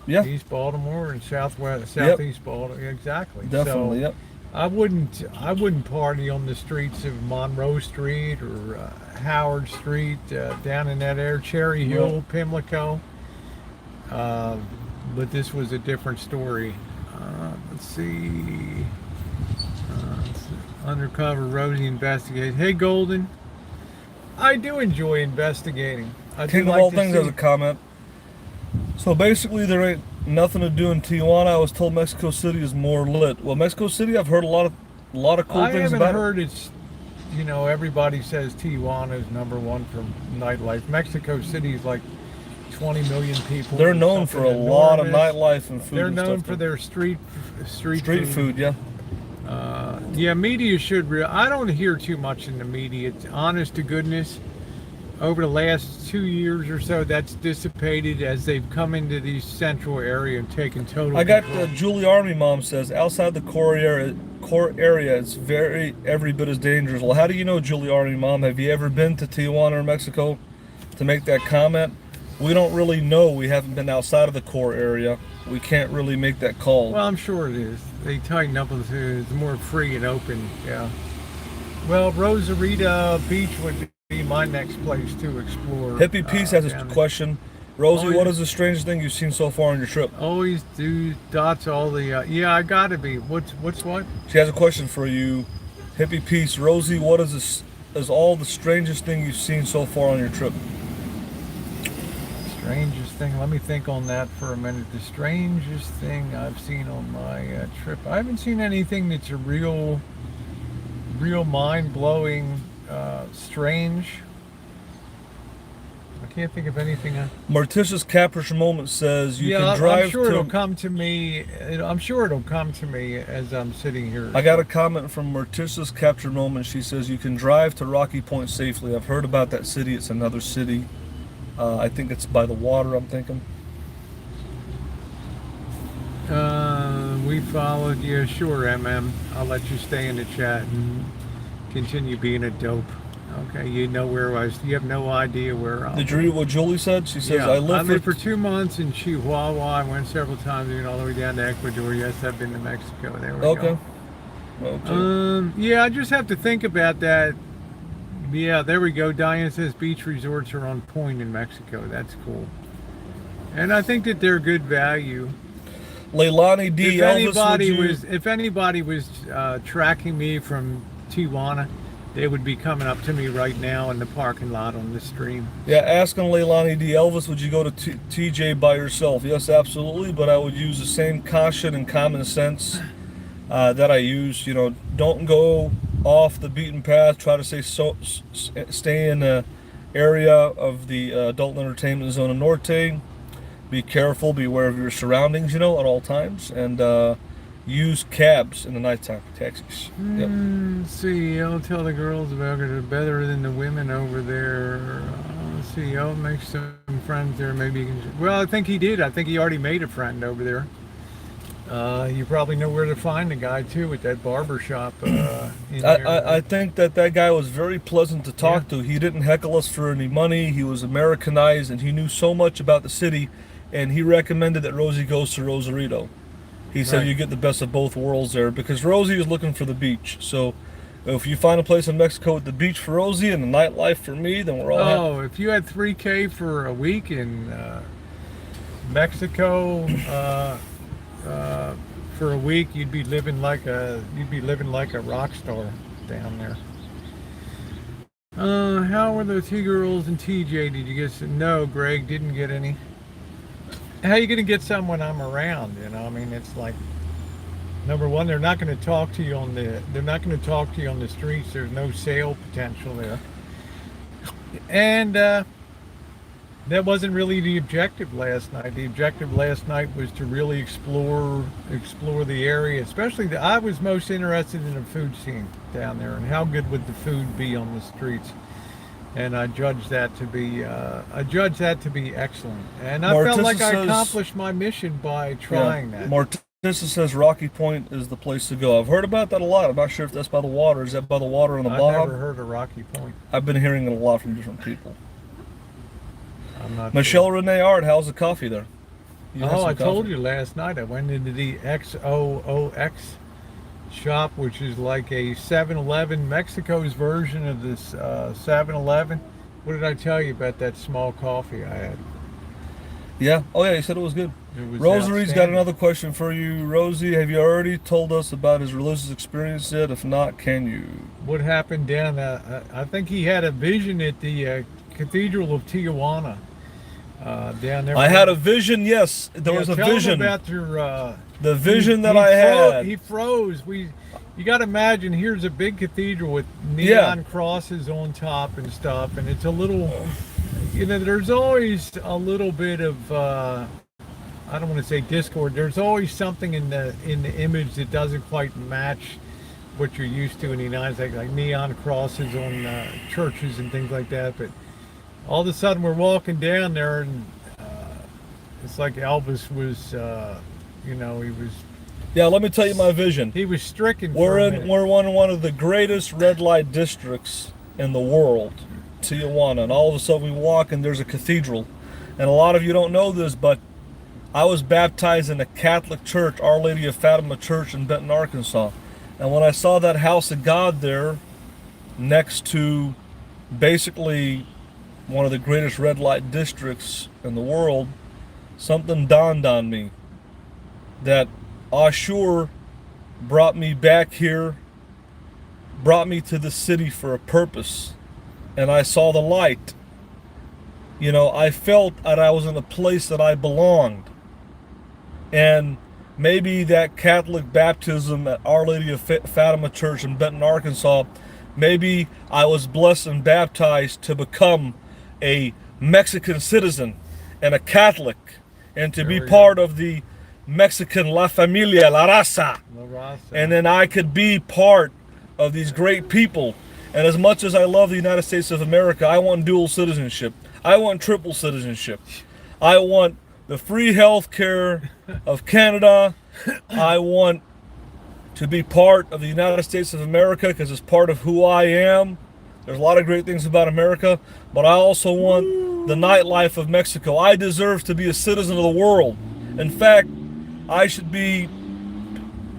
B: Yeah.
A: East Baltimore and Southeast Baltimore. Exactly.
B: Definitely.
A: So,
B: Yep.
A: I wouldn't party on the streets of Monroe Street or Howard Street, down in that area, Cherry Hill, Pimlico. But this was a different story. Let's see. Undercover Rosie investigates. Hey, Golden. I do enjoy investigating.
B: King of all things has a comment. So basically, there ain't nothing to do in Tijuana. I was told Mexico City is more lit. Well, Mexico City, I've heard a lot of cool things about it.
A: I haven't heard it's, everybody says Tijuana is #1 for nightlife. Mexico City is like 20 million people.
B: They're known for a lot of nightlife and food.
A: They're known for their street
B: food. Yeah.
A: Yeah, media should. I don't hear too much in the media. It's honest to goodness. Over the last 2 years or so, that's dissipated as they've come into the central area and taken total
B: I got
A: control.
B: Julie Army Mom says outside the core area, it's every bit as dangerous. Well, how do you know, Julie Army Mom? Have you ever been to Tijuana or Mexico to make that comment? We don't really know. We haven't been outside of the core area. We can't really make that call.
A: Well, I'm sure it is. They tighten up. It's more free and open. Yeah. Well, Rosarita Beach would be my next place to explore.
B: Hippie Peace has a question. Rosie, what is the strangest thing you've seen so far on your trip?
A: Always do dots all the. Yeah, I gotta be. What's what?
B: She has a question for you. Hippie Peace, Rosie, what is all the strangest thing you've seen so far on your trip?
A: Strangest thing. Let me think on that for a minute. The strangest thing I've seen on my trip. I haven't seen anything that's a real mind-blowing, strange. I can't think of anything.
B: Morticia's Caprice Moment says you can drive.
A: I'm sure it'll come to me. I'm sure it'll come to me as I'm sitting here.
B: I got a comment from Morticia's Capture Moment. She says you can drive to Rocky Point safely. I've heard about that city. It's another city. I think it's by the water, I'm thinking.
A: We followed you. Sure, MM. I'll let you stay in the chat and continue being a dope. Okay, you know where I was. You have no idea where I was.
B: Did you read what Julie said? She says,
A: yeah,
B: I lived
A: for 2 months in Chihuahua. I went several times, even all the way down to Ecuador. Yes, I've been to Mexico. There we go.
B: Okay.
A: Yeah, I just have to think about that. Yeah, there we go. Diane says beach resorts are on point in Mexico. That's cool. And I think that they're good value.
B: Leilani D.
A: If anybody was tracking me from Tijuana, they would be coming up to me right now in the parking lot on the stream.
B: Yeah, asking Leilani D. Elvis, would you go to TJ by yourself? Yes, absolutely, but I would use the same caution and common sense that I use. Don't go off the beaten path. Try to stay in the area of the adult entertainment zone of Norte. Be careful, be aware of your surroundings, at all times, and use cabs in the nighttime, taxis. Yep.
A: Let's see, I'll tell the girls about it better than the women over there. Let's see, I'll make some friends there. Maybe you can. Well, I think he did. I think he already made a friend over there. You probably know where to find the guy too at that barber shop.
B: I think that guy was very pleasant to talk to. He didn't heckle us for any money. He was Americanized and he knew so much about the city. And he recommended that Rosie goes to Rosarito. He said you get the best of both worlds there because Rosie is looking for the beach. So if you find a place in Mexico with the beach for Rosie and the nightlife for me, then we're all happy.
A: Oh, if you had $3K for a week in Mexico for a week, you'd be living like a rock star down there. How were the two girls and TJ? Did you get some? No, Greg didn't get any. How you gonna get some when I'm around? You know, I mean, it's like, number one, they're not going to talk to you on the streets. There's no sale potential there, and that wasn't really the objective last night. The objective last night was to really explore the area. Especially, I was most interested in the food scene down there and how good would the food be on the streets. And I judged that to be excellent. And I felt like I accomplished my mission by trying that.
B: Mortissa says Rocky Point is the place to go. I've heard about that a lot. I'm not sure if that's by the water. Is that by the water on the bottom?
A: I've never heard of Rocky Point.
B: I've been hearing it a lot from different people.
A: I'm not
B: Michelle
A: sure.
B: Renee Art, how's the coffee there?
A: I told you last night I went into the XOOX shop, which is like a 7-Eleven, Mexico's version of this 7-Eleven. What did I tell you about that small coffee I had?
B: Yeah. Oh yeah, you said it was good. Rosary's got another question for you. Rosie, have you already told us about his religious experience yet? If not, can you?
A: What happened down I think he had a vision at the Cathedral of Tijuana. Down there.
B: I had a vision, yes. There was a vision.
A: Tell him about your,
B: the vision that I had.
A: He froze. You got to imagine, here's a big cathedral with neon crosses on top and stuff, and it's a little, there's always a little bit of, I don't want to say discord. There's always something in the image that doesn't quite match what you're used to in the United States, like neon crosses on churches and things like that. But all of a sudden we're walking down there, and it's like Elvis was, he was.
B: Yeah, let me tell you my vision.
A: He was stricken.
B: We're in one of the greatest red light districts in the world, Tijuana, and all of a sudden we walk and there's a cathedral. And a lot of you don't know this, but I was baptized in a Catholic church, Our Lady of Fatima Church in Benton, Arkansas. And when I saw that house of God there, next to basically one of the greatest red light districts in the world, something dawned on me that Ashur brought me back here, brought me to the city for a purpose, and I saw the light. I felt that I was in a place that I belonged, and maybe that Catholic baptism at Our Lady of Fatima Church in Benton, Arkansas, maybe I was blessed and baptized to become a Mexican citizen and a Catholic, and to be part of the Mexican La Familia, La Raza. And then I could be part of these great people. And as much as I love the United States of America, I want dual citizenship. I want triple citizenship. I want the free health care of Canada. I want to be part of the United States of America because it's part of who I am. There's a lot of great things about America, but I also want the nightlife of Mexico. I deserve to be a citizen of the world. In fact, I should be,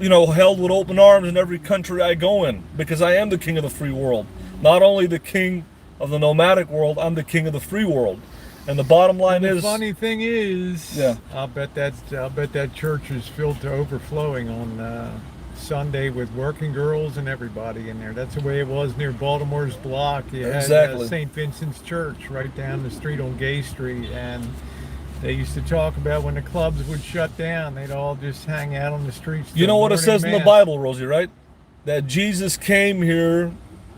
B: held with open arms in every country I go in, because I am the king of the free world. Not only the king of the nomadic world, I'm the king of the free world. And the bottom line is,
A: the funny thing is, I'll bet that church is filled to overflowing on Sunday with working girls and everybody in there. That's the way it was near Baltimore's block. You had St. Vincent's Church right down the street on Gay Street, and they used to talk about when the clubs would shut down, they'd all just hang out on the streets.
B: You know what it says in the Bible, Rosie, right? That Jesus came here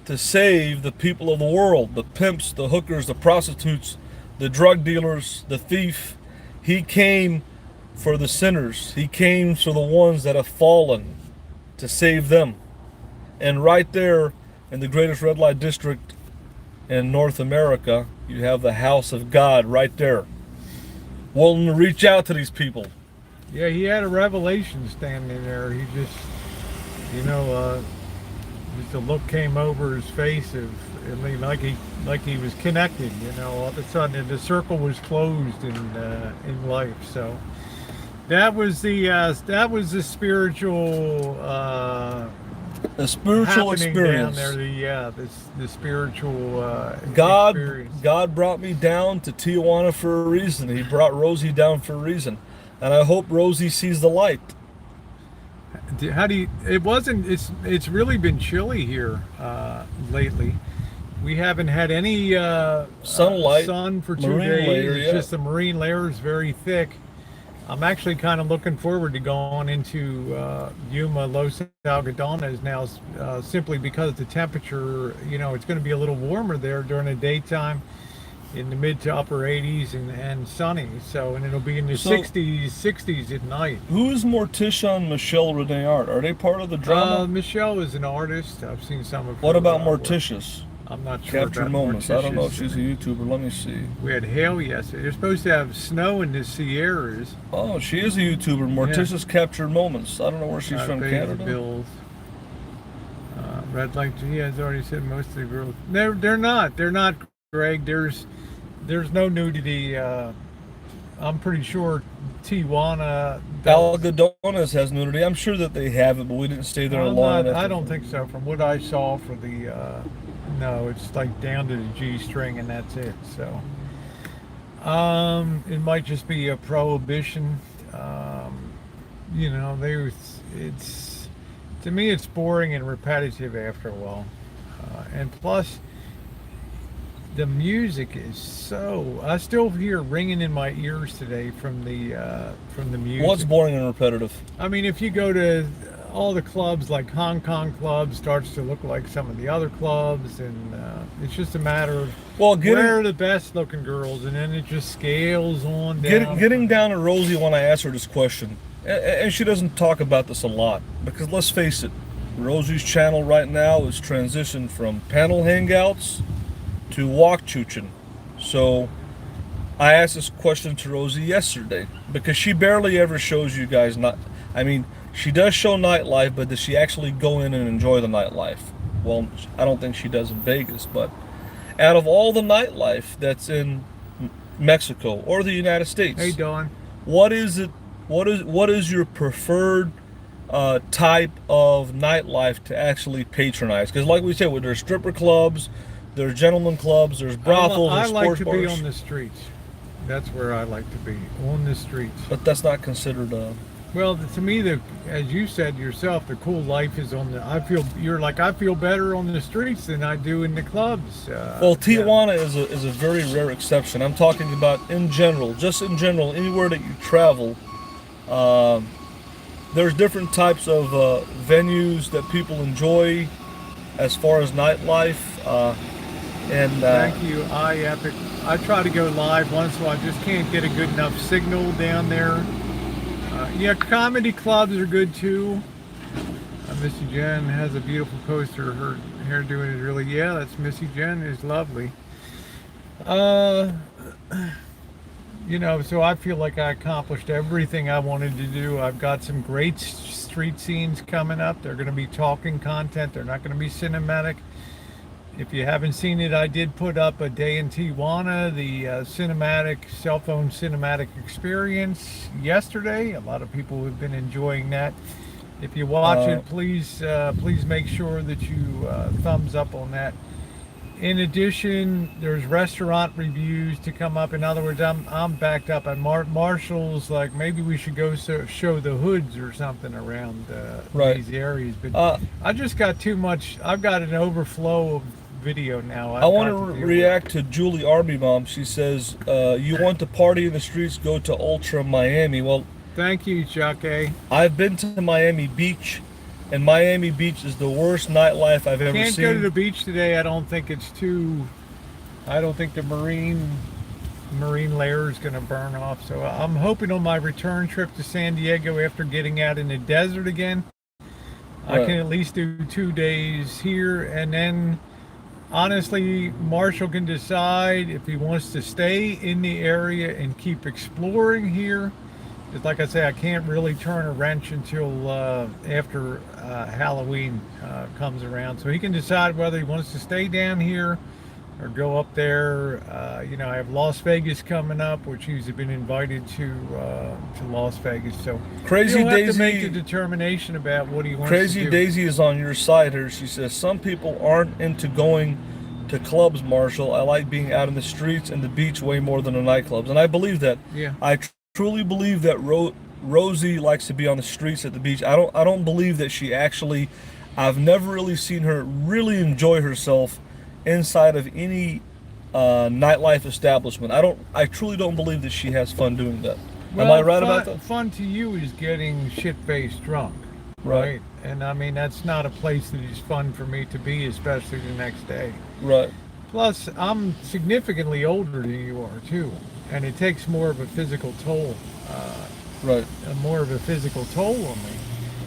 B: to save the people of the world, the pimps, the hookers, the prostitutes, the drug dealers, the thief. He came for the sinners. He came for the ones that have fallen, to save them. And right there in the greatest red light district in North America, you have the house of God right there, willing to reach out to these people.
A: Yeah, he had a revelation standing there. He just, just a look came over his face like he was connected. All of a sudden the circle was closed in life. So that was the spiritual.
B: A spiritual experience
A: down there. The spiritual
B: experience. God brought me down to Tijuana for a reason. He brought Rosie down for a reason, and I hope Rosie sees the light.
A: It's really been chilly here lately, We haven't had any
B: Sunlight,
A: sun for 2
B: marine
A: days.
B: layer,
A: It's
B: yeah.
A: just the marine layer is very thick. I'm actually kind of looking forward to going into Yuma, Los Algodones now, simply because the temperature, it's going to be a little warmer there during the daytime, in the mid to upper 80s and sunny. So, and it'll be in the 60s at night.
B: Who is Morticia and Michelle Renee-Art? Are they part of the drama?
A: Michelle is an artist. I've seen some of her.
B: What about
A: work.
B: Morticia's?
A: I'm not sure
B: Captured
A: about
B: Moments. I don't know if
A: Morticia's.
B: she's a YouTuber. Let me see.
A: We had hail yesterday. They're supposed to have snow in the Sierras.
B: Oh, she is a YouTuber. Morticia's Captured Moments. I don't know where she's from,
A: Pays the
B: Canada.
A: bills. Red Light, he has already said most of the girls. They're not. They're not, Greg. There's no nudity. I'm pretty sure Tijuana.
B: Algodones has nudity. I'm sure that they have it, but we didn't stay there long enough.
A: I don't think so. From what I saw for the, no, it's like down to the G string and that's it. So, it might just be a prohibition. It's to me, it's boring and repetitive after a while, and plus. The music is so. I still hear ringing in my ears today from the music.
B: What's boring and repetitive?
A: I mean, if you go to all the clubs, like Hong Kong clubs, starts to look like some of the other clubs, and it's just a matter of where are the best looking girls, and then it just scales on down.
B: Getting down to Rosie when I asked her this question, and she doesn't talk about this a lot, because let's face it, Rosie's channel right now is transitioned from panel hangouts to walk chuchin. So I asked this question to Rosie yesterday, because she barely ever shows you guys she does show nightlife, but does she actually go in and enjoy the nightlife? Well, I don't think she does in Vegas, but out of all the nightlife that's in Mexico or the United States,
A: Hey Dawn,
B: what is your preferred type of nightlife to actually patronize? Because like we said, there's stripper clubs, there's gentleman clubs, there's brothels,
A: I
B: there's
A: like
B: sports
A: to
B: bars.
A: be on the streets. That's where I like to be, on the streets.
B: But that's not considered
A: Well, to me, as you said yourself, the cool life is on the. I feel better on the streets than I do in the clubs.
B: well, Tijuana is a very rare exception. I'm talking about in general, anywhere that you travel. There's different types of venues that people enjoy as far as nightlife.
A: Thank you, iEpic. I try to go live once, so I just can't get a good enough signal down there. Comedy clubs are good too. Missy Jenn has a beautiful poster. Her hairdo is really, that's Missy Jenn, is lovely. So I feel like I accomplished everything I wanted to do. I've got some great street scenes coming up. They're going to be talking content. They're not going to be cinematic. If you haven't seen it, I did put up a day in Tijuana, the cell phone cinematic experience yesterday. A lot of people have been enjoying that. If you watch it, please make sure that you thumbs up on that. In addition, there's restaurant reviews to come up. In other words, I'm backed up at Marshall's. Like, maybe we should go show the hoods or something around these areas. But I just got too much. I've got an overflow of video now.
B: I want to react to Julie Army Mom. She says, you want to party in the streets, go to Ultra Miami. Well,
A: thank you, Chuck A.
B: I've been to Miami Beach, and Miami Beach is the worst nightlife I've ever seen.
A: Can't go to the beach today. I don't think the marine layer is going to burn off. So I'm hoping on my return trip to San Diego, after getting out in the desert again, I can at least do 2 days here, and then honestly, Marshall can decide if he wants to stay in the area and keep exploring here. Just like I say, I can't really turn a wrench until after Halloween comes around. So he can decide whether he wants to stay down here or go up there. I have Las Vegas coming up, which he's been invited to Las Vegas. So
B: Crazy
A: he'll have
B: Daisy,
A: to make a determination about what he wants
B: Crazy
A: to do.
B: Daisy is on your side here. She says, some people aren't into going to clubs, Marshall. I like being out in the streets and the beach way more than the nightclubs. And I believe that.
A: Yeah.
B: I truly believe that Rosie likes to be on the streets at the beach. I don't believe that she actually, I've never really seen her really enjoy herself inside of any nightlife establishment. I truly don't believe that she has fun doing that. Am I right about that?
A: Fun to you is getting shit-faced drunk, right? And I mean, that's not a place that is fun for me to be, especially the next day.
B: Right.
A: Plus, I'm significantly older than you are too, and it takes more of a physical toll.
B: Right.
A: More of a physical toll on me.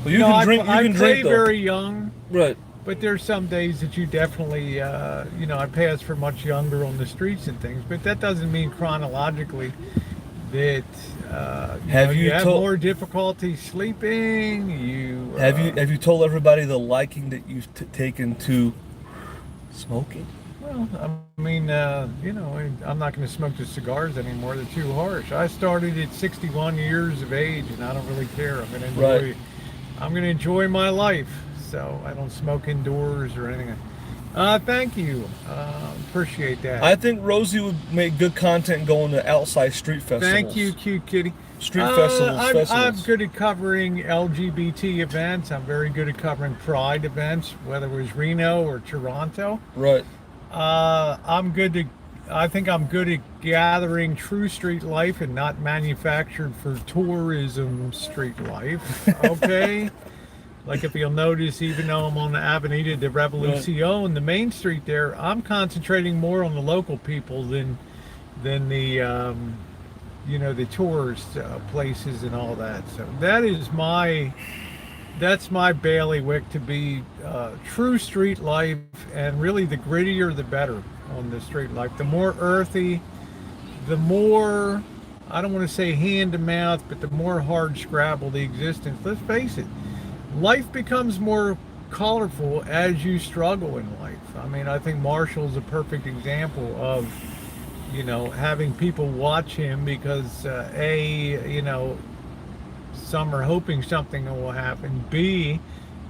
B: Well, you can drink. You can drink though.
A: Very young.
B: Right.
A: But there's some days that you definitely, I pass for much younger on the streets and things. But that doesn't mean chronologically that you have more difficulty sleeping.
B: Have you told everybody the liking that you've taken to smoking?
A: Well, I mean, I'm not going to smoke the cigars anymore. They're too harsh. I started at 61 years of age, and I don't really care. I'm going to enjoy my life. So I don't smoke indoors or anything. Thank you. Appreciate that.
B: I think Rosie would make good content going to outside street festivals.
A: Thank you, cute kitty.
B: Street festivals.
A: I'm good at covering LGBT events. I'm very good at covering Pride events, whether it was Reno or Toronto.
B: Right.
A: I think I'm good at gathering true street life and not manufactured for tourism street life. Okay. Like if you'll notice, even though I'm on the Avenida de Revolucion, the main street there, I'm concentrating more on the local people than the the tourist places and all that. So that's my bailiwick, to be true street life, and really the grittier the better on the street life. The more earthy, the more, I don't want to say hand to mouth, but the more hard scrabble the existence. Let's face it. Life becomes more colorful as you struggle in life. I mean, I think Marshall's a perfect example of, having people watch him because, some are hoping something will happen. B,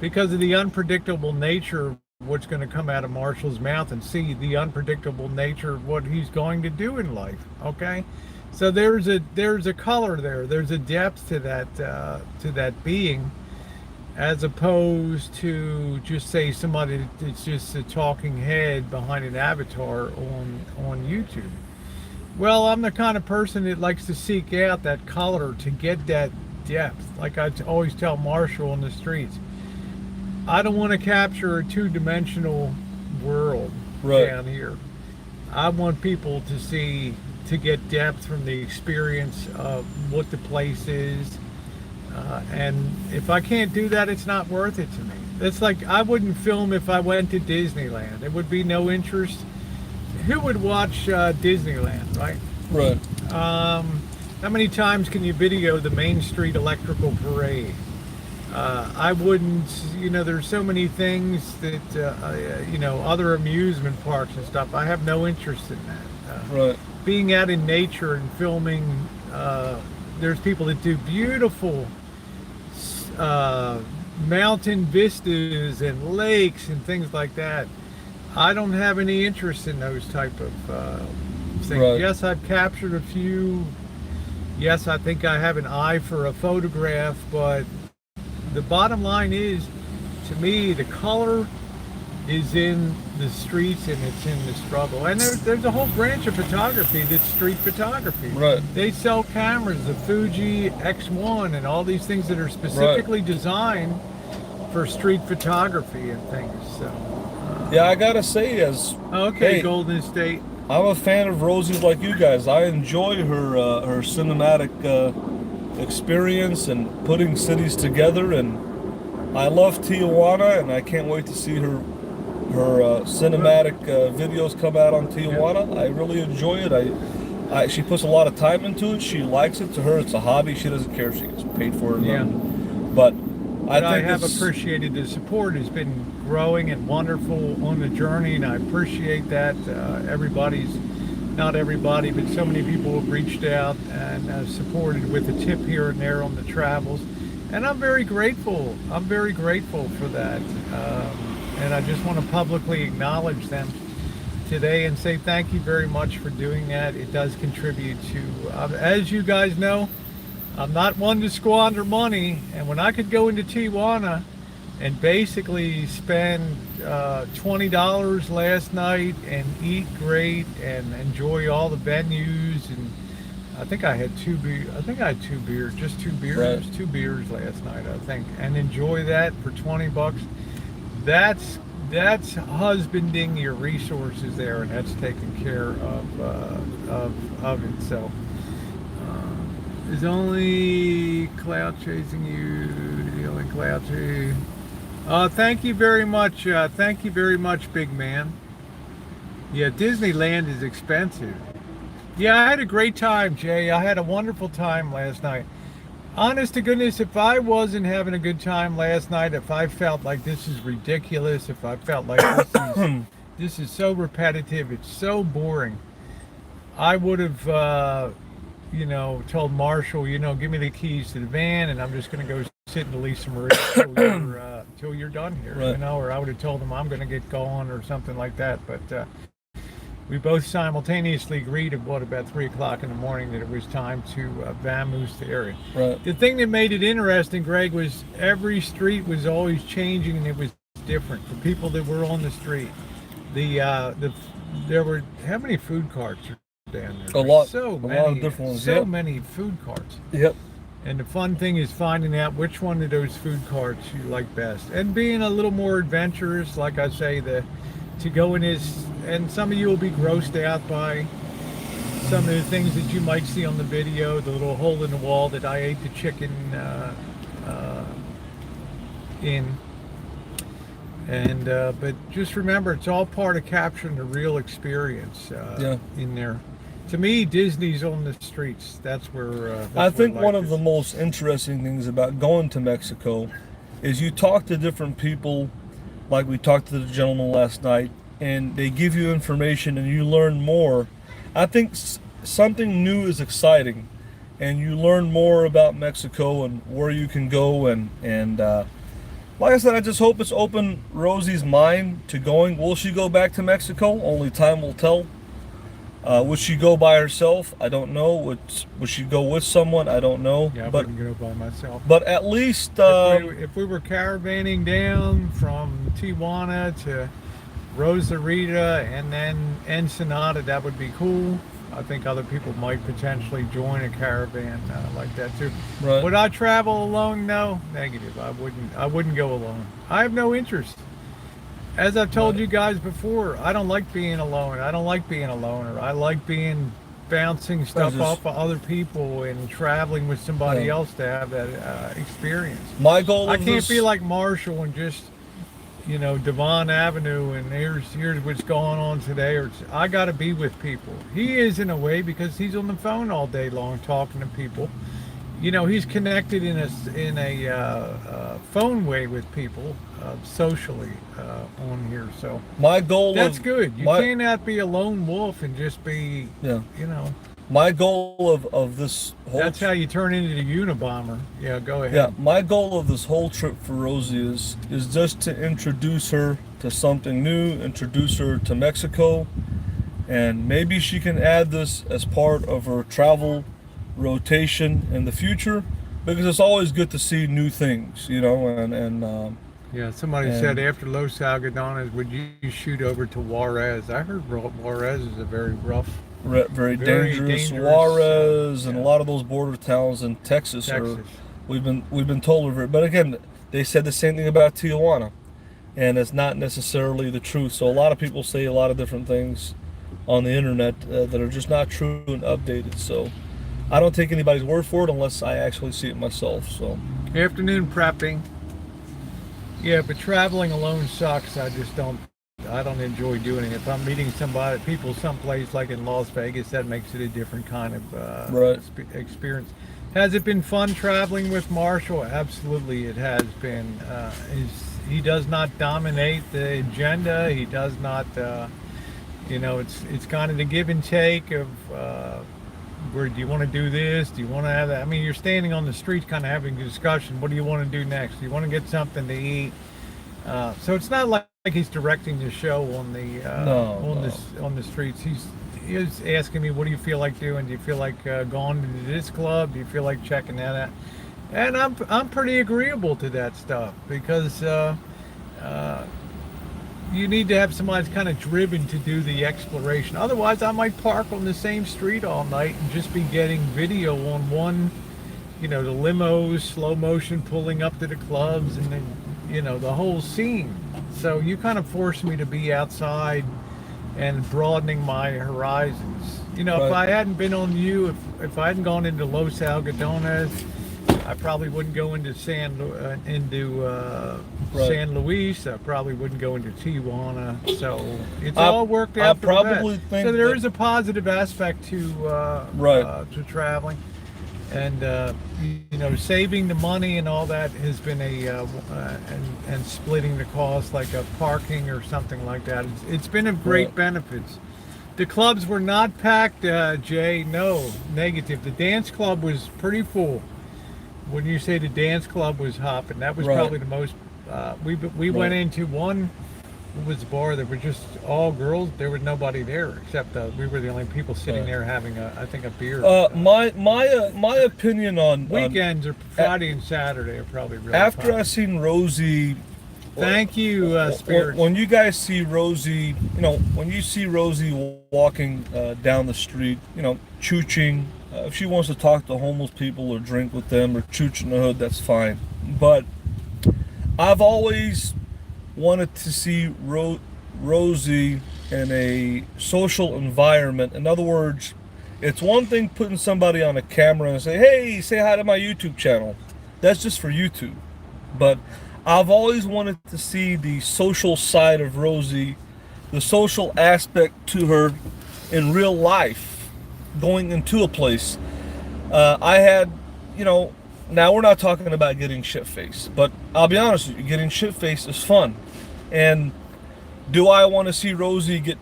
A: because of the unpredictable nature of what's going to come out of Marshall's mouth, and C, the unpredictable nature of what he's going to do in life. Okay? So there's a color there. There's a depth to that being, as opposed to just say somebody that's just a talking head behind an avatar on YouTube. Well, I'm the kind of person that likes to seek out that color to get that depth. Like I always tell Marshall on the streets, I don't want to capture a two-dimensional world down here. I want people to get depth from the experience of what the place is. And if I can't do that, it's not worth it to me. It's like I wouldn't film if I went to Disneyland. There would be no interest. Who would watch Disneyland, right?
B: Right.
A: How many times can you video the Main Street Electrical Parade? I wouldn't, there's so many things that, other amusement parks and stuff. I have no interest in that.
B: Right.
A: Being out in nature and filming, there's people that do beautiful mountain vistas and lakes and things like that. I don't have any interest in those type of things. Right. Yes, I've captured a few. Yes, I think I have an eye for a photograph, but the bottom line is, to me, the color is in the streets and it's in the struggle. And there's a whole branch of photography that's street photography.
B: Right.
A: They sell cameras, the Fuji X1 and all these things that are specifically designed for street photography and things. So
B: yeah, I gotta say,
A: Golden State,
B: I'm a fan of Rosie's like you guys. I enjoy her cinematic experience and putting cities together, and I love Tijuana, and I can't wait to see her cinematic videos come out on Tijuana. Yeah. I really enjoy it. She puts a lot of time into it. She likes it. To her, it's a hobby. She doesn't care if she gets paid for it.
A: Yeah.
B: But
A: I have appreciated the support. Has been growing and wonderful on the journey, and I appreciate that. Not everybody, but so many people have reached out and supported with a tip here and there on the travels, and I'm very grateful. I'm very grateful for that, and I just want to publicly acknowledge them today and say thank you very much for doing that. It does contribute to, as you guys know, I'm not one to squander money, and when I could go into Tijuana and basically spend $20 last night and eat great and enjoy all the venues. And I think I had two beers. I think I had two beers, just two beers,
B: Right.
A: 2 beers last night, I think, and enjoy that for $20. That's husbanding your resources there, and that's taking care of it. So there's only cloud chasing you, the only cloud chasing. Thank you very much. Thank you very much, big man. Yeah, Disneyland is expensive. Yeah, I had a great time, Jay. I had a wonderful time last night. Honest to goodness, if I wasn't having a good time last night, if I felt like this is ridiculous, if I felt like this is so repetitive, it's so boring, I would have, told Marshall, give me the keys to the van, and I'm just going to go sit in the Lisa Marie till you're done here,
B: Right.
A: or I would have told him I'm going to get going or something like that. But we both simultaneously agreed at about 3 o'clock in the morning that it was time to vamoose the area.
B: Right.
A: The thing that made it interesting, Greg, was every street was always changing and it was different. The people that were on the street, there were, how many food carts are down there?
B: A lot.
A: So
B: a
A: many,
B: lot of different ones.
A: so
B: Yep.
A: many food carts.
B: Yep.
A: And the fun thing is finding out which one of those food carts you like best, and being a little more adventurous. Like I say, to go in this, and some of you will be grossed out by some of the things that you might see on the video, the little hole in the wall that I ate the chicken in. And but just remember, it's all part of capturing the real experience in there. To me, Disney's on the streets. That's where
B: I think
A: where
B: one
A: life
B: of the
A: is.
B: most interesting things about going to Mexico is you talk to different people, like we talked to the gentleman last night, and they give you information and you learn more. I think something new is exciting, and you learn more about Mexico and where you can go. And like I said, I just hope it's opened Rosie's mind to going. Will she go back to Mexico? Only time will tell. Would she go by herself? I don't know. Would she go with someone? I don't know.
A: Yeah, I
B: but
A: wouldn't go by myself.
B: but at least
A: If we were caravanning down from Tijuana to Rosa and then Ensenada, that would be cool. I think other people might potentially join a caravan like that too.
B: Right.
A: Would I travel alone? No, negative. I wouldn't go alone. I have no interest. As I've told you guys before, I don't like being alone. I don't like being a loner. I like bouncing stuff off of other people and traveling with somebody else to have that experience.
B: my goal.
A: I can't be like Marshall and just, Devon Avenue and here's what's going on today. Or I got to be with people. He is in a way because he's on the phone all day long talking to people. He's connected in a phone way with people socially on here. So
B: my goal.
A: that's good. You cannot be a lone wolf and just be,
B: My goal of this whole.
A: That's how you turn into the Unabomber. Yeah, go ahead.
B: Yeah, my goal of this whole trip for Rosie is just to introduce her to something new, introduce her to Mexico, and maybe she can add this as part of her travel rotation in the future, because it's always good to see new things,
A: Yeah, somebody said after Los Algodones, would you shoot over to Juarez? I heard Juarez is a very rough,
B: very dangerous. Juarez and a lot of those border towns in Texas. We've been told of it, but again, they said the same thing about Tijuana, and it's not necessarily the truth. So a lot of people say a lot of different things on the internet that are just not true and updated. So I don't take anybody's word for it unless I actually see it myself. So
A: afternoon prepping. Yeah, but traveling alone sucks. I don't enjoy doing it. If I'm meeting people someplace like in Las Vegas, that makes it a different kind of experience. Has it been fun traveling with Marshall? Absolutely, it has been. He does not dominate the agenda. He does not, it's kind of the give and take of where do you want to do this? Do you want to have that? I mean, you're standing on the street kind of having a discussion. What do you want to do next? Do you want to get something to eat? So it's not like he's directing the show on the streets. He's asking me, what do you feel like doing? Do you feel like going to this club? Do you feel like checking that out? And I'm pretty agreeable to that stuff because you need to have somebody that's kind of driven to do the exploration. Otherwise, I might park on the same street all night and just be getting video on one, the limos, slow motion pulling up to the clubs, and then, the whole scene. So you kind of force me to be outside and broadening my horizons. If I hadn't been on you, if I hadn't gone into Los Algodones, I probably wouldn't go into San Luis. I probably wouldn't go into Tijuana. So it's all worked out.
B: I probably think
A: so. There is a positive aspect to traveling, and saving the money and all that has been and splitting the cost, like a parking or something like that. It's been of great benefits. The clubs were not packed, Jay. No, negative. The dance club was pretty full. When you say the dance club was hopping, that was probably the most. We went into one. It was a bar that were just all girls. There was nobody there except we were the only people sitting there having I think a beer.
B: My opinion on
A: weekends or Friday and Saturday are probably really
B: after
A: popular.
B: I seen Rosie.
A: Thank you, Spirits.
B: When you guys see Rosie, when you see Rosie walking down the street, chooching. If she wants to talk to homeless people or drink with them or chooch in the hood, that's fine. But I've always wanted to see Rosie in a social environment. In other words, it's one thing putting somebody on a camera and say, hey, say hi to my YouTube channel. That's just for YouTube. But I've always wanted to see the social side of Rosie, the social aspect to her in real life. Going into a place, I had, now we're not talking about getting shit-faced, but I'll be honest with you, getting shit-faced is fun. And do I want to see Rosie get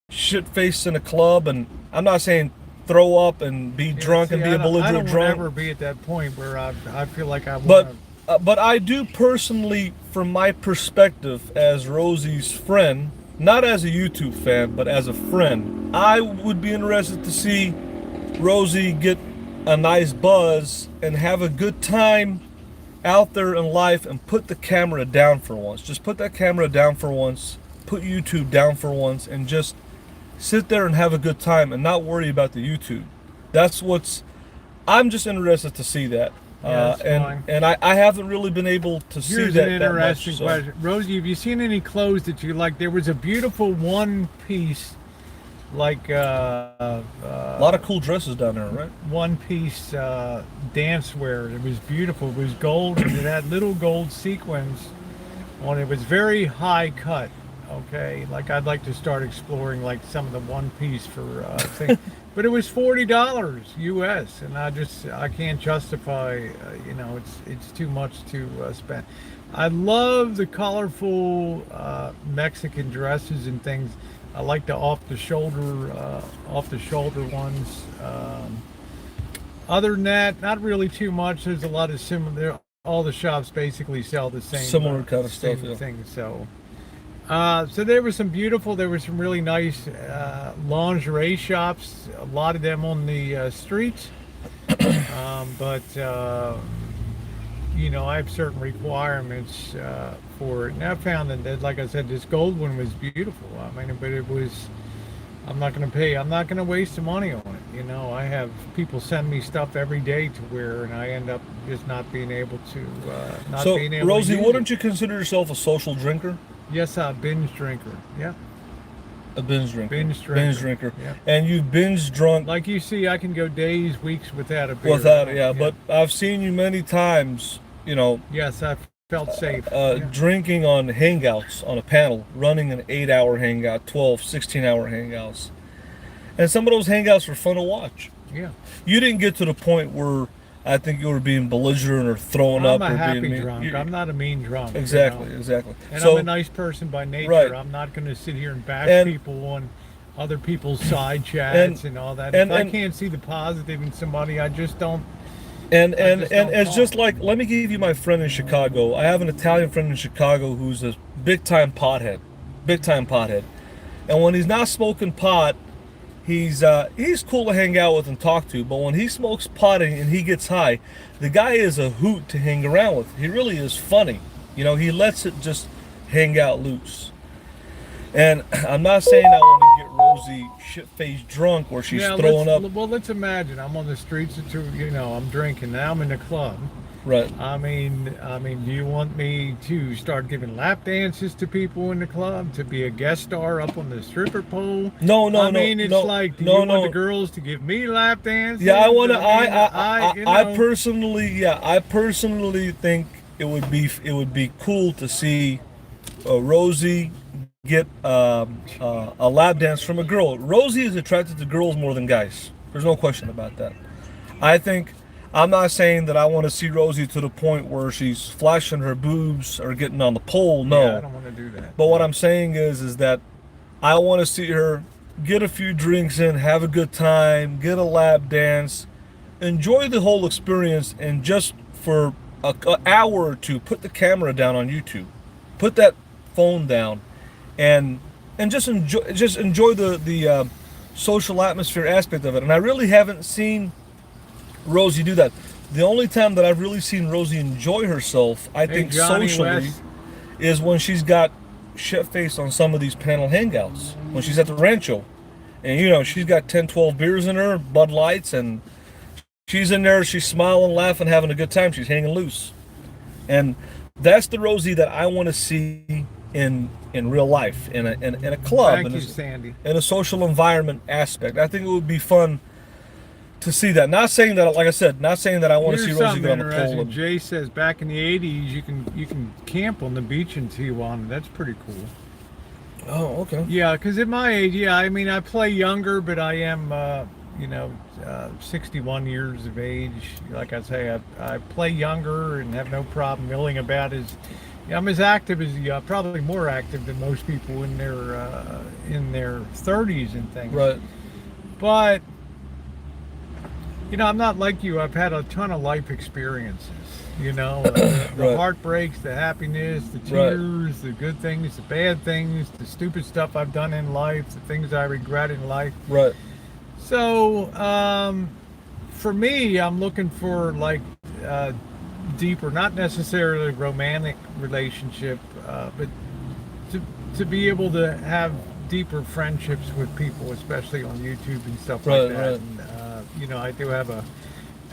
B: shit-faced in a club? And I'm not saying throw up and be drunk and be a belligerent drunk.
A: I don't ever be at that point where I feel like I want to.
B: But I do personally, from my perspective as Rosie's friend, not as a YouTube fan, but as a friend, I would be interested to see Rosie get a nice buzz and have a good time out there in life and put the camera down for once. Just put that camera down for once, put YouTube down for once, and just sit there and have a good time and not worry about the YouTube. I'm just interested to see that. And I haven't really been able to see
A: Here's
B: that.
A: An interesting question. Rosie, have you seen any clothes that you like? There was a beautiful one piece, like
B: a lot of cool dresses down there, right?
A: One piece dance wear. It was beautiful. It was gold and it had little gold sequins on it. It was very high cut. Okay, like I'd like to start exploring like some of the one piece for things. But it was $40 US, and I can't justify. It's too much to spend. I love the colorful Mexican dresses and things. I like the off the shoulder ones. Other than that, not really too much. There's a lot of similar. All the shops basically sell the same
B: similar kind of stuff.
A: Things. So there was some really nice lingerie shops, a lot of them on the streets. But I have certain requirements for it. And I found that, like I said, this gold one was beautiful. But I'm not going to waste the money on it. I have people send me stuff every day to wear, and I end up just not being able to.
B: So, Rosie, wouldn't you consider yourself a social drinker?
A: Yes, a binge drinker. Yeah.
B: A binge drinker.
A: Binge drinker. Yeah.
B: And you've binge drunk.
A: Like you see, I can go days, weeks without a beer.
B: Yeah. But I've seen you many times,
A: Yes, I felt safe.
B: Drinking on hangouts on a panel, running an 8-hour hangout, 12, 16-hour hangouts. And some of those hangouts were fun to watch.
A: Yeah.
B: You didn't get to the point where I think you were being belligerent or throwing up or being mean.
A: I'm a happy drunk. I'm not a mean drunk.
B: Exactly.
A: And I'm a nice person by nature.
B: Right.
A: I'm not going to sit here and bash people on other people's side chats and all that. If I can't see the positive in somebody, I just don't.
B: And it's just like, let me give you my friend in Chicago. I have an Italian friend in Chicago who's a big time pothead. And when he's not smoking pot, he's cool to hang out with and talk to, but when he smokes pot and he gets high, the guy is a hoot to hang around with. He really is funny. You know, he lets it just hang out loose. And I'm not saying I want to get Rosie shit-faced drunk where she's throwing up.
A: Well, let's imagine I'm on the streets of, you know, I'm drinking. Now I'm in the club.
B: Right.
A: I mean, do you want me to start giving lap dances to people in the club, to be a guest star up on the stripper pole?
B: No.
A: I mean, it's like, do you want the girls to give me lap dances?
B: Yeah, I want to.
A: I
B: personally think it would be cool to see Rosie get a lap dance from a girl. Rosie is attracted to girls more than guys. There's no question about that. I'm not saying that I want to see Rosie to the point where she's flashing her boobs or getting on the pole. No,
A: yeah, I don't want to do that.
B: But what I'm saying is that I want to see her get a few drinks in, have a good time, get a lap dance, enjoy the whole experience, and just for an hour or two, put the camera down on YouTube, put that phone down, and just enjoy the social atmosphere aspect of it. And I really haven't seen Rosie do that. The only time that I've really seen Rosie enjoy herself, I think socially, is when she's got shit-faced on some of these panel hangouts. When she's at the Rancho. And, you know, she's got 10, 12 beers in her, Bud Lights, and she's in there, she's smiling, laughing, having a good time. She's hanging loose. And that's the Rosie that I want to see in real life, in a club,
A: Thank you, Sandy.
B: In a social environment aspect. I think it would be fun to see that. Not saying that, like I said, not saying that I want to see Rosie get on the pole.
A: Jay says back in the 80s you can camp on the beach in Tijuana. That's pretty cool.
B: Oh, okay.
A: Yeah, because at my age, yeah, I mean, I play younger, but I am, 61 years of age. Like I say, I play younger and have no problem milling about. I'm as active as probably more active than most people in their 30s and things.
B: Right.
A: But I'm not like you. I've had a ton of life experiences. The
B: Right.
A: heartbreaks, the happiness, the tears, the good things, the bad things, the stupid stuff I've done in life, the things I regret in life.
B: Right.
A: So, for me, I'm looking for like deeper, not necessarily romantic relationship, but to be able to have deeper friendships with people, especially on YouTube and stuff like that.
B: Right.
A: And, I do have a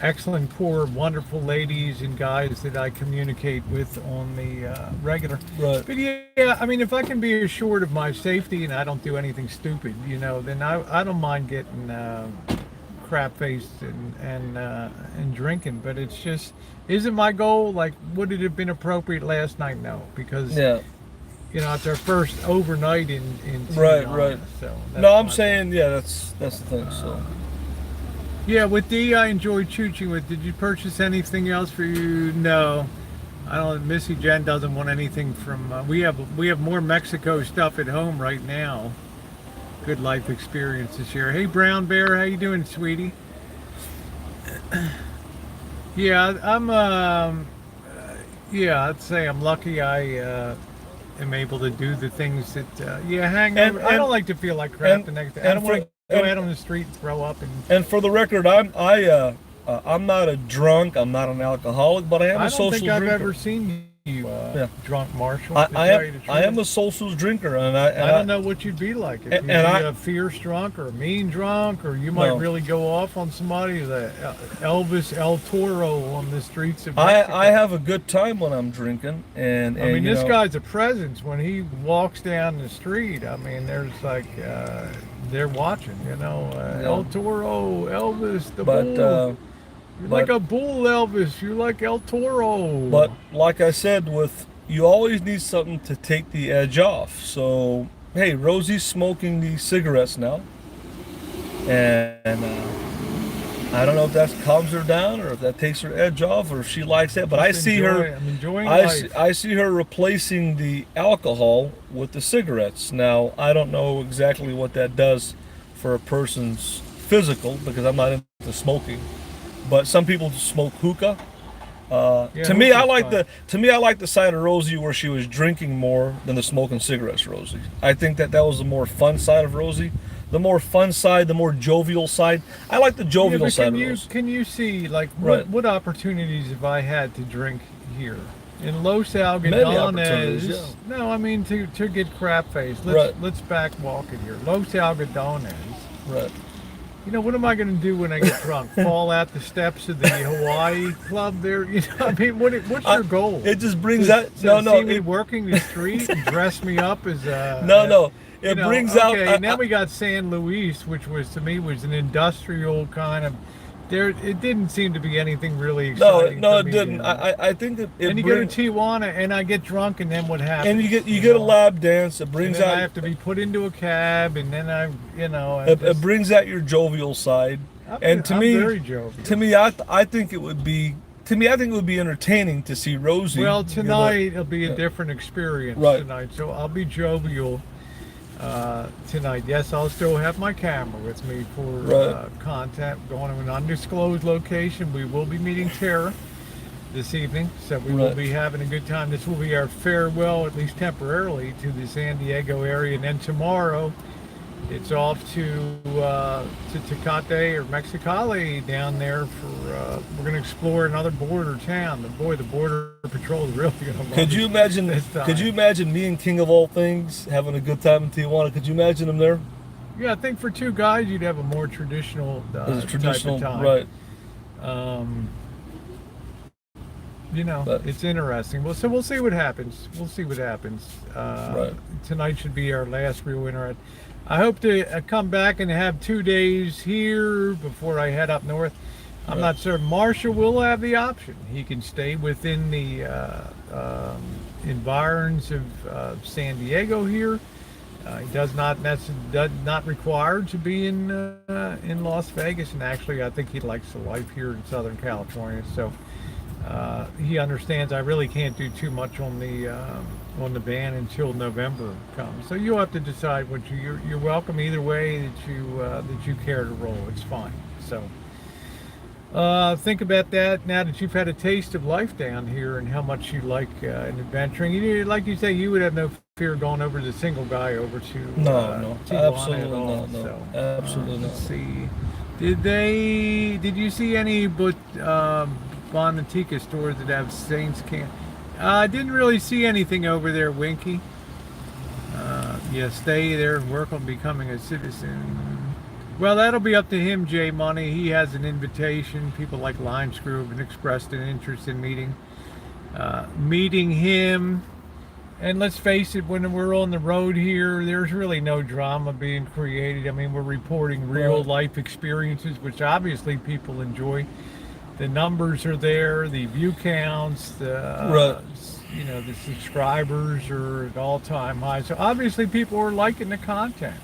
A: excellent core of wonderful ladies and guys that I communicate with on the regular.
B: Right.
A: But yeah, I mean, if I can be assured of my safety and I don't do anything stupid, then I don't mind getting crap faced and drinking. But it's just, isn't my goal? Like, would it have been appropriate last night? No, because it's our first overnight in Tijuana,
B: right.
A: So
B: no, I'm saying that's the thing. So.
A: Yeah, with Dee, I enjoyed chooching with. Did you purchase anything else for you? No, I don't. Missy Jenn doesn't want anything from. We have more Mexico stuff at home right now. Good life experiences here. Hey, Brown Bear, how you doing, sweetie? Yeah, I'm. I'd say I'm lucky. I am able to do the things that. Hang on. I don't like to feel like crap the next day. I don't want to go out on the street and throw up.
B: And for the record, I'm not a drunk. I'm not an alcoholic, but I am a social drinker.
A: I don't think I've ever seen you drunk, Marshall.
B: I am a social drinker, and I
A: don't know what you'd be like. If you'd be a fierce drunk or a mean drunk, or you might really go off on somebody. The Elvis El Toro on the streets of Mexico.
B: I have a good time when I'm drinking, and
A: I mean, this guy's a presence when he walks down the street. I mean, there's like they're watching. El Toro, Elvis, the bull. You're like a bull, Elvis. You're like El Toro.
B: But like I said, you always need something to take the edge off. So, hey, Rosie's smoking these cigarettes now. And I don't know if that calms her down or if that takes her edge off or if she likes that. But I'm
A: enjoying life.
B: I see her replacing the alcohol with the cigarettes. Now, I don't know exactly what that does for a person's physical because I'm not into smoking. But some people smoke hookah. To me, I like the side of Rosie where she was drinking more than the smoking cigarettes Rosie. I think that was the more fun side of Rosie. the more fun side, the more jovial side. I like the jovial side of Rosa.
A: Can you see, like,
B: Right.
A: what opportunities have I had to drink here? In Los
B: Many opportunities,
A: Algodones, no, I mean to get crap faced.
B: Right.
A: Let's back walk it here. Los Algodones.
B: Right.
A: You know, what am I going to do when I get drunk? Fall out the steps of the Hawaii club there? You know, I mean, what's your goal?
B: It just brings
A: To-
B: out
A: to
B: no.
A: see me working the street and dress me up as a
B: No. It
A: you know,
B: brings
A: okay,
B: out.
A: now we got San Luis, which was to me was an industrial kind of. There, it didn't seem to be anything really exciting.
B: No,
A: for
B: it
A: me
B: didn't.
A: to-
B: I think that it
A: and you
B: brings,
A: go to Tijuana, and I get drunk, and then what happens?
B: and you get a
A: know?
B: lap dance. It
A: And
B: brings
A: then
B: out.
A: I have to be put into a cab, and then
B: It brings out your jovial side. And to
A: I'm
B: me,
A: very jovial.
B: I think it would be. To me, I think it would be entertaining to see Rosie.
A: Well,
B: you know,
A: tonight it'll be a different experience
B: Right.
A: tonight, so I'll be jovial tonight. Yes, I'll still have my camera with me for
B: Right.
A: content going to an undisclosed location. We will be meeting Tara this evening, so we will
B: Right.
A: be having a good time. This will be our farewell, at least temporarily, to the San Diego area, and then tomorrow it's off to Tecate or Mexicali down there for we're going to explore another border town. The border patrol is really going to.
B: Could you imagine?
A: this time.
B: Could you imagine me and King of all things having a good time in Tijuana? Could you imagine him there?
A: Yeah, I think for two guys you'd have a more traditional
B: As a traditional,
A: type of time.
B: right?
A: You know,
B: But-
A: it's interesting. Well, so we'll see what happens. We'll see what happens.
B: Right.
A: Tonight should be our last real winter. I hope to come back and have 2 days here before I head up north. I'm
B: Right.
A: not certain. Marshall will have the option. He can stay within the environs of San Diego here. He does not required to be in Las Vegas, and actually, I think he likes the life here in Southern California. So he understands I really can't do too much on the ban until November comes. So you'll have to decide what you're welcome either way that you care to roll. It's fine. So think about that now that you've had a taste of life down here and how much you like adventuring. Like you say, you would have no fear going over the single guy over to
B: No,
A: Tijuana
B: absolutely
A: at all.
B: not. No,
A: So,
B: absolutely
A: let's
B: not.
A: see. Did you see any Bonatica stores that have Saints can? I didn't really see anything over there, Winky. Yeah, stay there and work on becoming a citizen. Well, that'll be up to him, Jay Money. He has an invitation. People like Lime Screw have expressed an interest in meeting him. And let's face it, when we're on the road here, there's really no drama being created. I mean, we're reporting real life experiences, which obviously people enjoy. The numbers are there, the view counts, the subscribers are at all-time high. So obviously people are liking the content.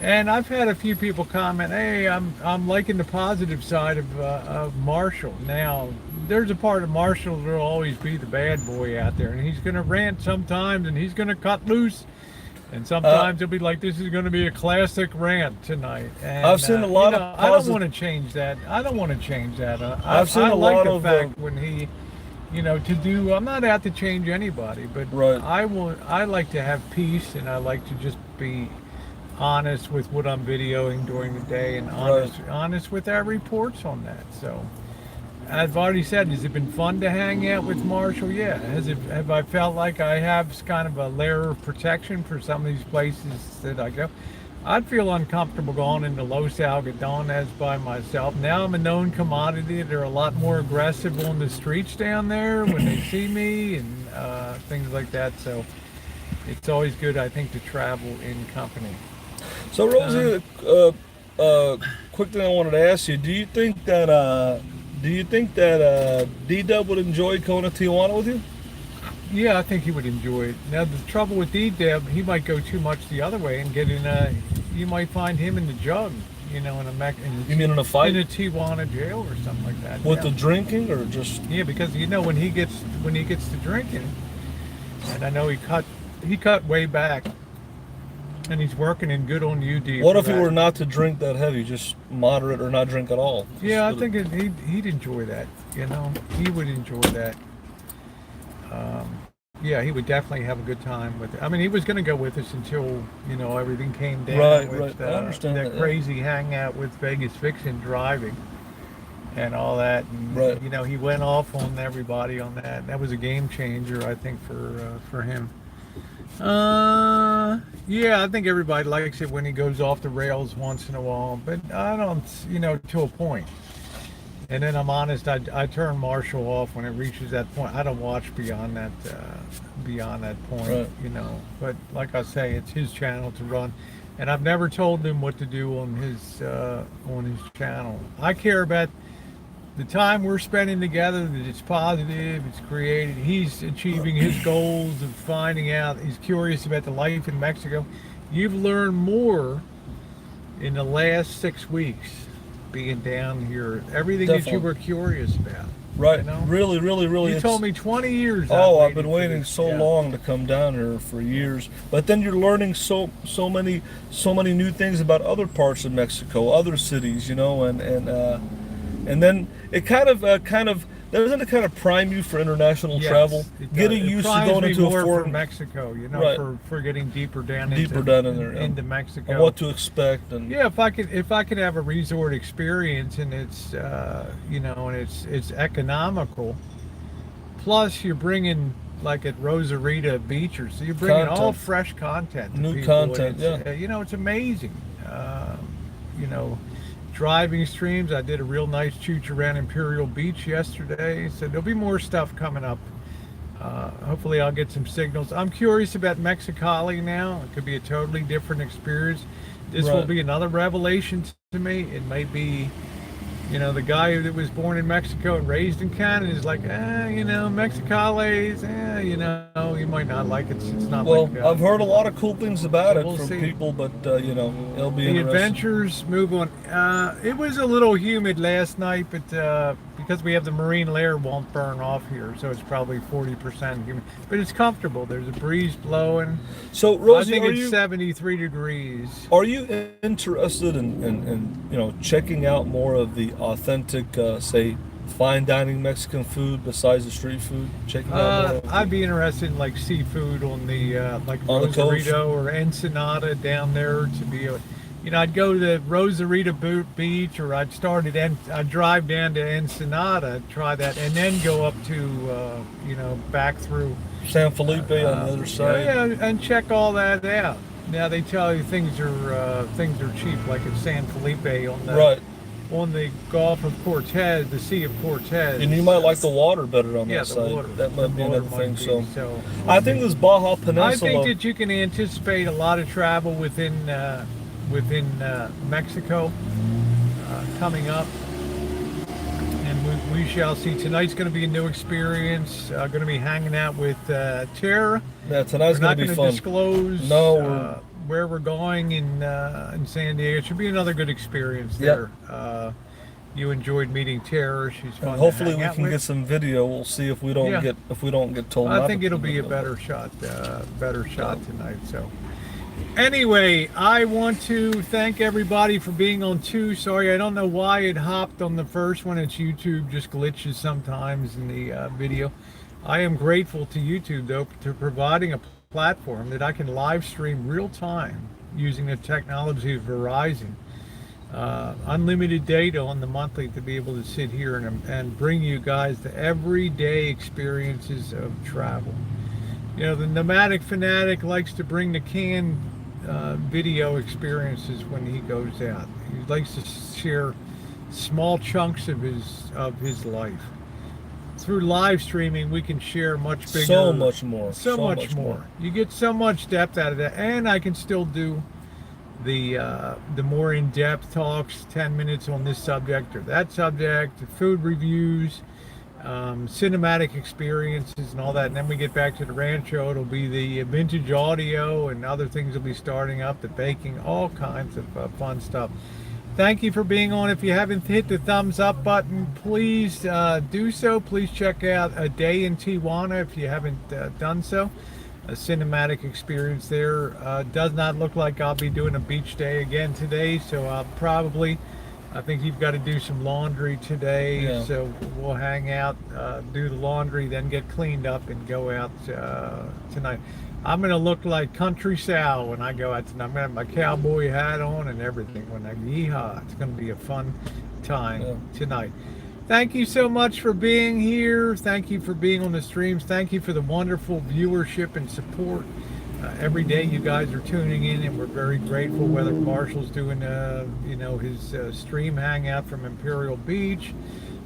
A: And I've had a few people comment, "Hey, I'm liking the positive side of Marshall." Now, there's a part of Marshall that'll always be the bad boy out there, and he's going to rant sometimes, and he's going to cut loose, and sometimes he'll be like, "This is going to be a classic rant tonight." And,
B: I've seen a lot of
A: I don't
B: positive.
A: want to change that.
B: I've seen a lot
A: like the
B: of,
A: fact when he. I'm not out to change anybody, but
B: Right.
A: I like to have peace, and I like to just be honest with what I'm videoing during the day, and honest with our reports on that. So I've already said, has it been fun to hang out with Marshall? Yeah. Have I felt like I have kind of a layer of protection for some of these places that I go? I'd feel uncomfortable going into Los Algodones by myself. Now I'm a known commodity. They're a lot more aggressive on the streets down there when they see me and things like that. So it's always good, I think, to travel in company.
B: So Rosie, quick thing I wanted to ask you: Do you think that D-Dub would enjoy going to Tijuana with you?
A: Yeah, I think he would enjoy it. Now the trouble with D-Deb, he might go too much the other way and get in you might find him in the jug,
B: You mean in a fight?
A: in a Tijuana jail or something like that.
B: With
A: yeah.
B: the drinking or just?
A: Yeah, because when he gets to drinking, and I know he cut way back, and he's working in good on UD.
B: What
A: for
B: if he
A: that.
B: were not to drink that heavy, just moderate or not drink at all?
A: Yeah, I
B: Just-
A: think he'd enjoy that. He would enjoy that. yeah, he would definitely have a good time with it. I mean, he was going to go with us until, you know, everything came down
B: Right,
A: with
B: right. I understand
A: that
B: that,
A: crazy hangout with Vegas Fiction driving and all that. And,
B: Right.
A: you know, he went off on everybody on that. That was a game changer, I think, for him. Yeah, I think everybody likes it when he goes off the rails once in a while, but I don't, you know, to a point. And then I'm honest, I turn Marshall off when it reaches that point. I don't watch beyond that point,
B: Right.
A: you know. But like I say, it's his channel to run, and I've never told him what to do on his channel. I care about the time we're spending together, that it's positive, it's creative. He's achieving his goals of finding out. He's curious about the life in Mexico. You've learned more in the last 6 weeks being down here. Everything that you
B: Definitely.
A: were curious about.
B: Right.
A: You know?
B: Really, really, really.
A: You told me 20 years.
B: Oh, I've
A: waited
B: been
A: for
B: waiting
A: this.
B: so
A: Yeah.
B: long to come down here for years. But then you're learning so many new things about other parts of Mexico, other cities, you know, and then it kind of doesn't it kind of prime you for international
A: Yes,
B: travel,
A: it does.
B: getting
A: It
B: used to
A: primes
B: going
A: me
B: into a
A: more for
B: foreign
A: Mexico, you know,
B: Right.
A: for getting deeper down
B: in there,
A: into Mexico.
B: and what to expect, and
A: Yeah, if I could have a resort experience and it's you know, and it's economical, plus you're bringing, like at Rosarita Beach, or so you're bringing all
B: Content.
A: fresh content, to
B: New
A: people, and
B: content,
A: it's,
B: yeah.
A: you know, it's amazing. You know, driving streams. I did a real nice chooch around Imperial Beach yesterday, so there'll be more stuff coming up. Hopefully I'll get some signals. I'm curious about Mexicali now. It could be a totally different experience. This will
B: Right.
A: be another revelation to me. It may be, you know, the guy that was born in Mexico and raised in Canada is like, you know, Mexicali's, you know, you might not like it. It's not
B: well,
A: like...
B: I've heard a lot of cool things about
A: so
B: it
A: we'll
B: from
A: see.
B: people, but you know, it'll be
A: The
B: interesting.
A: adventures move on. It was a little humid last night, but because we have the marine layer, won't burn off here, so it's probably 40% humid. But it's comfortable. There's a breeze blowing.
B: So,
A: I
B: Rosie,
A: think
B: are
A: it's
B: you
A: 73 degrees.
B: are you interested in you know, checking out more of the authentic, say, fine dining Mexican food besides the street food? Checking out more.
A: I'd be interested in like seafood on the like
B: On the coast?
A: Rosarito or Ensenada down there to be a, you know, I'd go to Rosarito Beach, or I'd drive down to Ensenada, try that, and then go up to you know, back through
B: San Felipe on the other side.
A: yeah, and check all that out. Now they tell you things are cheap, like at San Felipe on the
B: Right.
A: on the Gulf of Cortez, the Sea of Cortez.
B: And you might like the water better on
A: Yeah,
B: that
A: the
B: side.
A: water.
B: That might
A: The
B: be
A: water
B: another thing.
A: might be,
B: So I think this Baja
A: I
B: Peninsula.
A: think that you can anticipate a lot of travel within Mexico coming up, and we shall see. Tonight's going to be a new experience. Going to be hanging out with Tara.
B: Yeah, tonight's
A: We're not
B: gonna be
A: going to
B: fun.
A: disclose
B: No,
A: where we're going in San Diego. It should be another good experience
B: Yep.
A: there. You enjoyed meeting Tara. She's fun.
B: And
A: to
B: hopefully
A: hang
B: we
A: out
B: can
A: with.
B: get some video. We'll see if we don't
A: Yeah.
B: get told.
A: I
B: not
A: think
B: to
A: it'll
B: put
A: be a
B: video.
A: better shot tonight. So, anyway, I want to thank everybody for being on two. Sorry, I don't know why it hopped on the first one. It's YouTube just glitches sometimes in the video. I am grateful to YouTube though for providing a platform that I can live stream real time using the technology of Verizon. Unlimited data on the monthly to be able to sit here and bring you guys the everyday experiences of travel. You know, the nomadic fanatic likes to bring the canned video experiences when he goes out. He likes to share small chunks of his life. Through live streaming, we can share much bigger,
B: So much more.
A: so much more. You get so much depth out of that, and I can still do the more in-depth talks, 10 minutes on this subject or that subject, food reviews, cinematic experiences and all that. And then we get back to the Rancho. It'll be the vintage audio and other things will be starting up, the baking, all kinds of fun stuff. Thank you for being on. If you haven't hit the thumbs up button, please do so. Please check out A Day in Tijuana if you haven't done so. A cinematic experience there. Does not look like I'll be doing a beach day again today, so I'll probably I think you've got to do some laundry today,
B: Yeah.
A: so we'll hang out, do the laundry, then get cleaned up and go out tonight. I'm going to look like Country Sal when I go out tonight. I'm going to have my cowboy hat on and everything when I yeehaw. It's going to be a fun time tonight. Thank you so much for being here. Thank you for being on the streams. Thank you for the wonderful viewership and support. Every day you guys are tuning in, and we're very grateful. Whether Marshall's doing, his stream hangout from Imperial Beach,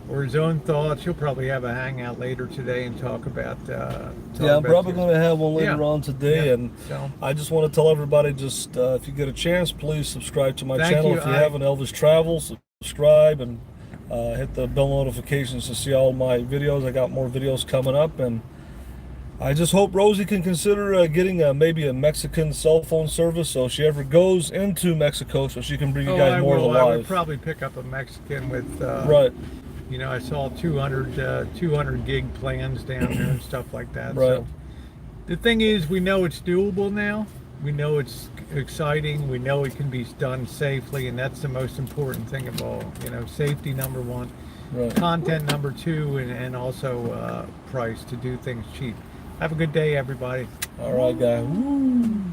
A: or his own thoughts, he'll probably have a hangout later today and talk about.
B: I'm probably going to have one later on today, and
A: so,
B: I just want to tell everybody, just if you get a chance, please subscribe to my channel. If you haven't, Elvis Travels, subscribe and hit the bell notifications to see all my videos. I got more videos coming up, and I just hope Rosie can consider getting maybe a Mexican cell phone service, so if she ever goes into Mexico, so she can bring you guys more alive.
A: I would probably pick up a Mexican with
B: right.
A: You know, I saw 200 gig plans down there and stuff like that.
B: Right.
A: So the thing is, we know it's doable now. We know it's exciting. We know it can be done safely, and that's the most important thing of all. You know, safety number one, content number two, and also price, to do things cheap. Have a good day, everybody.
B: All right, guys. Woo.